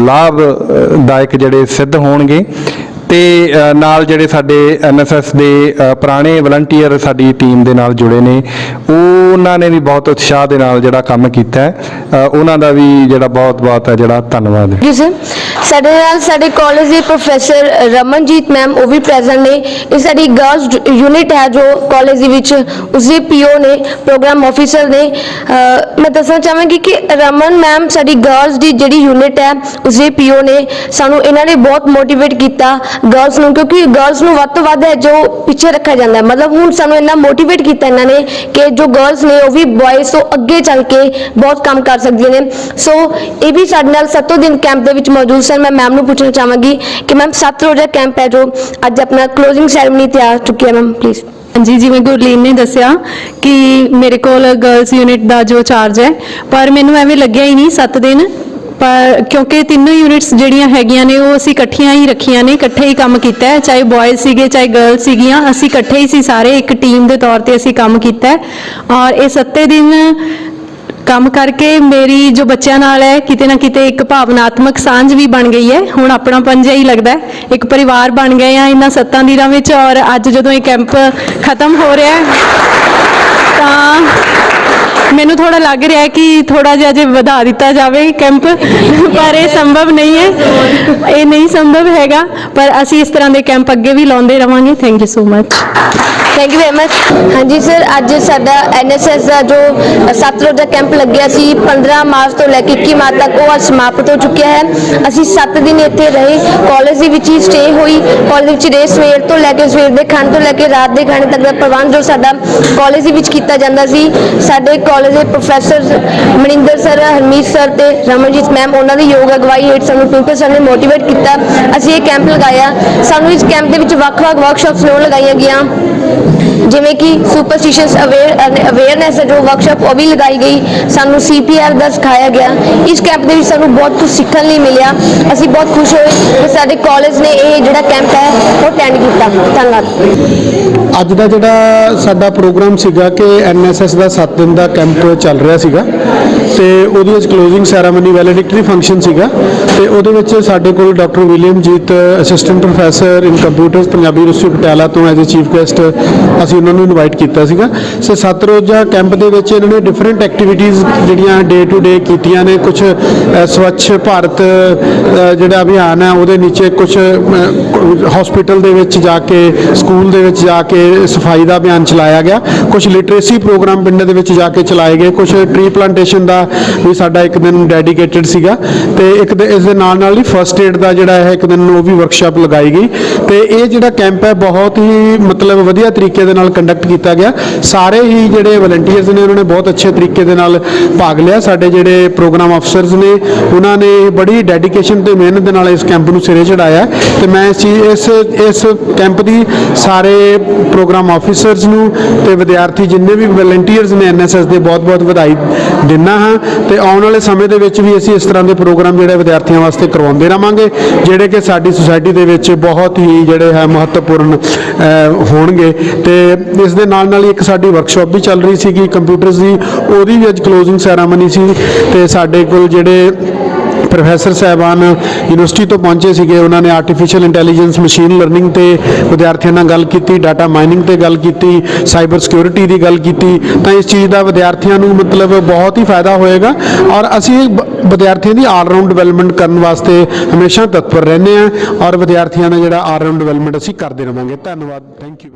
ਲਾਭਦਾਇਕ ਜਿਹੜੇ ਸਿੱਧ ਹੋਣਗੇ ਤੇ ਨਾਲ ਜਿਹੜੇ ਸਾਡੇ NSS ਦੇ ਪੁਰਾਣੇ ਵਲੰਟੀਅਰ ਸਾਡੀ ਟੀਮ ਦੇ ਨਾਲ ਜੁੜੇ ਨੇ ਉਹਨਾਂ ਨੇ ਵੀ ਬਹੁਤ ਉਤਸ਼ਾਹ ਦੇ ਨਾਲ ਜਿਹੜਾ ਕੰਮ ਕੀਤਾ ਹੈ, ਉਹਨਾਂ ਦਾ ਵੀ ਜਿਹੜਾ ਬਹੁਤ ਹੈ ਜਿਹੜਾ ਧੰਨਵਾਦ ਹੈ ਜੀ ਸਰ। ਸਾਡੇ ਨਾਲ ਸਾਡੇ ਕਾਲਜ ਦੇ ਪ੍ਰੋਫੈਸਰ ਰਮਨਜੀਤ ਮੈਮ ਉਹ ਵੀ ਪ੍ਰੈਜ਼ੈਂਟ ਨੇ। ਇਹ ਸਾਡੀ ਗਰਲਸ ਯੂਨਿਟ ਹੈ ਜੋ ਕਾਲਜ ਦੇ ਵਿੱਚ, ਉਸਦੇ PO ਨੇ, ਪ੍ਰੋਗਰਾਮ ਆਫੀਸਰ ਨੇ। ਮੈਂ ਦੱਸਣਾ ਚਾਹਾਂਗੀ ਕਿ ਰਮਨ ਮੈਮ ਸਾਡੀ ਗਰਲਸ ਦੀ ਜਿਹੜੀ ਯੂਨਿਟ ਹੈ ਉਸਦੇ PO ਨੇ। ਸਾਨੂੰ ਇਹਨਾਂ ਨੇ ਬਹੁਤ ਮੋਟੀਵੇਟ ਕੀਤਾ ਗਰਲਸ ਨੂੰ, ਕਿਉਂਕਿ ਗਰਲਸ ਨੂੰ ਵੱਧ ਤੋਂ ਵੱਧ ਹੈ ਜੋ ਪਿੱਛੇ ਰੱਖਿਆ ਜਾਂਦਾ ਹੈ। ਮਤਲਬ ਹੁਣ ਸਾਨੂੰ ਇੰਨਾ ਮੋਟੀਵੇਟ ਕੀਤਾ ਇਹਨਾਂ ਨੇ ਕਿ ਜੋ ਗਰਲਸ ਨੇ ਉਹ ਵੀ ਬॉयਜ਼ ਤੋਂ ਅੱਗੇ ਚੱਲ ਕੇ ਬਹੁਤ ਕੰਮ ਕਰ ਸਕਦੀਆਂ ਨੇ। ਸੋ ਇਹ ਵੀ ਸਾਡੇ ਨਾਲ 7 ਦਿਨ ਕੈਂਪ ਦੇ ਵਿੱਚ ਮੌਜੂਦ ਸਨ। ਮੈਂ ਮੈਮ ਨੂੰ ਪੁੱਛਣਾ ਚਾਹਾਂਗੀ ਕਿ ਮੈਮ 7 ਰੋਜ਼ਾ ਕੈਂਪ ਹੈ ਜੋ ਅੱਜ ਆਪਣਾ ਕਲੋਜ਼ਿੰਗ ਸੈਰੇਮਨੀ ਤੇ ਆ ਚੁੱਕੀ ਹੈ, ਮੈਮ ਪਲੀਜ਼। ਜੀ, ਜਿਵੇਂ ਗੁਰਲੀਨ ਨੇ ਦੱਸਿਆ ਕਿ ਮੇਰੇ ਕੋਲ ਗਰਲਸ ਯੂਨਿਟ ਦਾ ਜੋ ਚਾਰਜ ਹੈ, ਪਰ ਮੈਨੂੰ ਐਵੇਂ ਲੱਗਿਆ ਹੀ ਨਹੀਂ 7 ਦਿਨ, ਪਰ ਕਿਉਂਕਿ ਤਿੰਨੋਂ ਯੂਨਿਟਸ ਜਿਹੜੀਆਂ ਹੈਗੀਆਂ ਨੇ ਉਹ ਅਸੀਂ ਇਕੱਠੀਆਂ ਹੀ ਰੱਖੀਆਂ ਨੇ, ਇਕੱਠੇ ਹੀ ਕੰਮ ਕੀਤਾ ਹੈ, ਚਾਹੇ ਬॉयਜ਼ ਸੀਗੇ ਚਾਹੇ ਗਰਲਸ ਸੀਗੀਆਂ, ਅਸੀਂ ਇਕੱਠੇ ਹੀ ਸੀ, ਸਾਰੇ ਇੱਕ ਟੀਮ ਦੇ ਤੌਰ ਤੇ ਅਸੀਂ ਕੰਮ ਕੀਤਾ ਹੈ। ਔਰ ਇਹ 7 ਦਿਨ ਕੰਮ ਕਰਕੇ ਮੇਰੀ ਜੋ ਬੱਚਿਆਂ ਨਾਲ ਹੈ ਕਿਤੇ ਨਾ ਕਿਤੇ ਇੱਕ ਭਾਵਨਾਤਮਕ ਸਾਂਝ ਵੀ ਬਣ ਗਈ ਹੈ। ਹੁਣ ਆਪਣਾਪਨ ਜਿਹਾ ਹੀ ਲੱਗਦਾ ਹੈ, ਇੱਕ ਪਰਿਵਾਰ ਬਣ ਗਏ ਆ ਇਹਨਾਂ 7 ਦਿਨਾਂ ਵਿੱਚ। ਔਰ ਅੱਜ ਜਦੋਂ ਇਹ ਕੈਂਪ ਖਤਮ ਹੋ ਰਿਹਾ ਹੈ ਤਾਂ ਮੈਨੂੰ ਥੋੜਾ ਲੱਗ ਰਿਹਾ ਹੈ ਕਿ ਥੋੜਾ ਜਿਹਾ ਜੇ ਵਧਾ ਦਿੱਤਾ ਜਾਵੇ ਕੈਂਪ, ਪਰ ਇਹ ਸੰਭਵ ਨਹੀਂ ਹੈ, ਇਹ ਨਹੀਂ ਸੰਭਵ ਹੈਗਾ, ਪਰ ਅਸੀਂ ਇਸ ਤਰ੍ਹਾਂ ਦੇ ਕੈਂਪ ਅੱਗੇ ਵੀ ਲਾਉਂਦੇ ਰਵਾਂਗੇ। Thank you so much. Thank you very much. ਹਾਂਜੀ ਸਰ, ਅੱਜ ਸਾਡਾ NSS ਦਾ ਜੋ 7 ਰੋਜ਼ਾ ਕੈਂਪ ਲੱਗਿਆ ਸੀ 15 ਮਾਰਚ ਤੋਂ ਲੈ ਕੇ 21 ਮਾਰਚ ਤੱਕ, ਉਹ ਅੱਜ ਸਮਾਪਤ ਹੋ ਚੁੱਕਿਆ ਹੈ। ਅਸੀਂ 7 ਦਿਨ ਇੱਥੇ ਰਹੇ, ਕਾਲਜ ਦੇ ਵਿੱਚ ਹੀ ਸਟੇ ਹੋਈ, ਕਾਲਜ ਵਿੱਚ ਰਹੇ, ਸਵੇਰ ਤੋਂ ਲੈ ਕੇ ਸਵੇਰ ਦੇ ਖਾਣੇ ਤੋਂ ਲੈ ਕੇ ਰਾਤ ਦੇ ਖਾਣੇ ਤੱਕ ਦਾ ਪ੍ਰਬੰਧ ਜੋ ਸਾਡਾ ਕਾਲਜ ਦੇ ਵਿੱਚ ਕੀਤਾ ਜਾਂਦਾ ਸੀ। ਸਾਡੇ ਕਾਲਜ ਦੇ professor Maninder sir, Harmeet sir ਤੇ ਰਮਨਜੀਤ ਮੈਮ, ਉਹਨਾਂ ਦੀ ਯੋਗ ਅਗਵਾਈ ਹੇਠ ਸਾਨੂੰ ਟਿਊਟਰ ਸਰ ਨੇ ਮੋਟੀਵੇਟ ਕੀਤਾ। ਅਸੀਂ ਇਹ ਕੈਂਪ ਲਗਾਇਆ। ਸਾਨੂੰ ਇਸ ਕੈਂਪ ਦੇ ਵਿੱਚ ਵੱਖ-ਵੱਖ ਵਰਕਸ਼ਾਪਸ ਨੂੰ ਲਗਾਈਆਂ ਗਈਆਂ, ਜਿਵੇਂ ਕਿ ਸੁਪਰਸਟੀਸ਼ੀਅਸ ਅਵੇਅਰਨੈਸ ਜੋ ਵਰਕਸ਼ਾਪ ਉਹ ਵੀ ਲਗਾਈ ਗਈ। ਸਾਨੂੰ CPR ਦਾ ਸਿਖਾਇਆ ਗਿਆ। ਇਸ ਕੈਂਪ ਦੇ ਵਿੱਚ ਸਾਨੂੰ ਬਹੁਤ ਕੁਝ ਸਿੱਖਣ ਲਈ ਮਿਲਿਆ। ਅਸੀਂ ਬਹੁਤ ਖੁਸ਼ ਹੋਏ ਕਿ ਸਾਡੇ ਕਾਲਜ ਨੇ ਇਹ ਜਿਹੜਾ ਕੈਂਪ ਹੈ ਉਹ ਅਟੈਂਡ ਕੀਤਾ। ਧੰਨਵਾਦ। ਅੱਜ ਦਾ ਜਿਹੜਾ ਸਾਡਾ ਪ੍ਰੋਗਰਾਮ ਸੀਗਾ ਕਿ NSS ਦਾ 7 ਦਿਨ ਦਾ ਕੈਂਪ ਚੱਲ ਰਿਹਾ ਸੀਗਾ ਤੇ ਉਹਦੇ ਵਿੱਚ ਕਲੋਜ਼ਿੰਗ ਸੈਰਾਮਨੀ ਵੈਲੈਡਿਕਟਰੀ ਫੰਕਸ਼ਨ ਸੀਗਾ ਤੇ ਉਹਦੇ ਵਿੱਚ ਸਾਡੇ ਕੋਲ ਡਾਕਟਰ ਵਿਲੀਅਮ ਜੀਤ, ਅਸਿਸਟੈਂਟ ਪ੍ਰੋਫੈਸਰ ਇਨ ਕੰਪਿਊਟਰਸ, ਪੰਜਾਬੀ ਯੂਨੀਵਰਸਿਟੀ ਪਟਿਆਲਾ ਤੋਂ ਐਜ਼ ਅ ਚੀਫ ਗੈਸਟ ਅਸੀਂ ਉਹਨਾਂ ਨੂੰ ਇਨਵਾਈਟ ਕੀਤਾ ਸੀਗਾ। ਸੋ 7 ਰੋਜ਼ਾ ਕੈਂਪ ਦੇ ਵਿੱਚ ਇਹਨਾਂ ਨੇ ਡਿਫਰੈਂਟ ਐਕਟੀਵਿਟੀਜ਼ ਜਿਹੜੀਆਂ ਡੇ ਟੂ ਡੇ ਕੀਤੀਆਂ ਨੇ। ਕੁਝ ਸਵੱਛ ਭਾਰਤ ਜਿਹੜਾ ਅਭਿਆਨ ਹੈ ਉਹਦੇ ਨੀਚੇ, ਕੁਝ ਹਸਪੀਟਲ ਦੇ ਵਿੱਚ ਜਾ ਕੇ, ਸਕੂਲ ਦੇ ਵਿੱਚ ਜਾ ਕੇ ਸਫਾਈ ਦਾ ਅਭਿਆਨ ਚਲਾਇਆ ਗਿਆ, ਕੁਝ ਲਿਟਰੇਸੀ ਪ੍ਰੋਗਰਾਮ ਪਿੰਡ ਦੇ ਵਿੱਚ ਜਾ ਕੇ ਚਲਾਏ ਗਏ, ਕੁਝ ਟਰੀ ਪਲਾਂਟੇਸ਼ਨ ਦਾ ਵੀ ਸਾਡਾ ਇੱਕ ਦਿਨ ਡੈਡੀਕੇਟਡ ਸੀਗਾ ਤੇ ਇੱਕ ਇਸ ਦੇ ਨਾਲ ਹੀ ਫਸਟ ਏਡ ਦਾ ਜਿਹੜਾ ਹੈ ਇੱਕ ਦਿਨ ਉਹ ਵੀ ਵਰਕਸ਼ਾਪ ਲਗਾਈ ਗਈ ਤੇ ਇਹ ਜਿਹੜਾ ਕੈਂਪ ਹੈ ਬਹੁਤ ਹੀ ਮਤਲਬ ਵਧੀਆ ਤਰੀਕੇ ਦੇ ਨਾਲ ਕੰਡਕਟ ਕੀਤਾ ਗਿਆ। ਸਾਰੇ ਹੀ ਜਿਹੜੇ ਵਲੰਟੀਅਰਸ ਨੇ ਉਹਨਾਂ ਨੇ ਬਹੁਤ ਅੱਛੇ ਤਰੀਕੇ ਦੇ ਨਾਲ ਭਾਗ ਲਿਆ। ਸਾਡੇ ਜਿਹੜੇ ਪ੍ਰੋਗਰਾਮ ਅਫਸਰਸ ਨੇ ਉਹਨਾਂ ਨੇ ਬੜੀ ਡੈਡੀਕੇਸ਼ਨ ਤੇ ਮਿਹਨਤ ਦੇ ਨਾਲ ਇਸ ਕੈਂਪ ਨੂੰ ਸਿਰੇ ਚੜਾਇਆ ਤੇ ਮੈਂ ਇਸ ਕੈਂਪ ਦੀ ਸਾਰੇ ਪ੍ਰੋਗਰਾਮ ਆਫੀਸਰਸ ਨੂੰ ਤੇ ਵਿਦਿਆਰਥੀ ਜਿੰਨੇ ਵੀ ਵਲੰਟੀਅਰਸ ਨੇ ਐਨਐਸਐਸ ਦੇ ਬਹੁਤ-ਬਹੁਤ ਵਧਾਈ ਦਿੰਦਾ ਹਾਂ ਤੇ ਆਉਣ ਵਾਲੇ ਸਮੇਂ ਦੇ ਵਿੱਚ ਵੀ ਅਸੀਂ ਇਸ ਤਰ੍ਹਾਂ ਦੇ ਪ੍ਰੋਗਰਾਮ ਜਿਹੜੇ ਵਿਦਿਆਰਥੀਆਂ ਵਾਸਤੇ ਕਰਵਾਉਂਦੇ ਰਹਾਂਗੇ ਜਿਹੜੇ ਕਿ ਸਾਡੀ ਸੁਸਾਇਟੀ ਦੇ ਵਿੱਚ ਬਹੁਤ ਹੀ ਜਿਹੜੇ ਹੈ ਮਹੱਤਵਪੂਰਨ ਹੋਣਗੇ। ਤੇ ਇਸ ਦੇ ਨਾਲ ਹੀ ਇੱਕ ਸਾਡੀ ਵਰਕਸ਼ਾਪ ਵੀ ਚੱਲ ਰਹੀ ਸੀਗੀ ਕੰਪਿਊਟਰਸ ਦੀ, ਉਹਦੀ ਵੀ ਅੱਜ ਕਲੋਜ਼ਿੰਗ ਸੈਰਾਮਨੀ ਸੀ ਤੇ ਸਾਡੇ ਕੋਲ ਜਿਹੜੇ ਪ੍ਰੋਫੈਸਰ ਸਾਹਿਬਾਨ ਯੂਨੀਵਰਸਿਟੀ ਤੋਂ ਪਹੁੰਚੇ ਸੀਗੇ ਉਹਨਾਂ ਨੇ ਆਰਟੀਫੀਸ਼ੀਅਲ ਇੰਟੈਲੀਜੈਂਸ ਮਸ਼ੀਨ ਲਰਨਿੰਗ ਤੇ ਵਿਦਿਆਰਥੀਆਂ ਨਾਲ ਗੱਲ ਕੀਤੀ, ਡਾਟਾ ਮਾਈਨਿੰਗ ਤੇ ਗੱਲ ਕੀਤੀ, ਸਾਈਬਰ ਸਿਕਿਉਰਿਟੀ ਦੀ ਗੱਲ ਕੀਤੀ। ਤਾਂ ਇਸ ਚੀਜ਼ ਦਾ ਵਿਦਿਆਰਥੀਆਂ ਨੂੰ ਮਤਲਬ ਬਹੁਤ ਹੀ ਫਾਇਦਾ ਹੋਏਗਾ ਔਰ ਅਸੀਂ ਵਿਦਿਆਰਥੀਆਂ ਦੀ ਆਲਰਾਊਂਡ ਡਿਵੈਲਪਮੈਂਟ ਕਰਨ ਵਾਸਤੇ ਹਮੇਸ਼ਾ ਤਤਪਰ ਰਹਿੰਦੇ ਹਾਂ ਔਰ ਵਿਦਿਆਰਥੀਆਂ ਦਾ ਜਿਹੜਾ ਆਲਰਾਊਂਡ ਡਿਵੈਲਪਮੈਂਟ ਅਸੀਂ ਕਰਦੇ ਰਹਾਂਗੇ। ਧੰਨਵਾਦ, ਥੈਂਕ ਯੂ।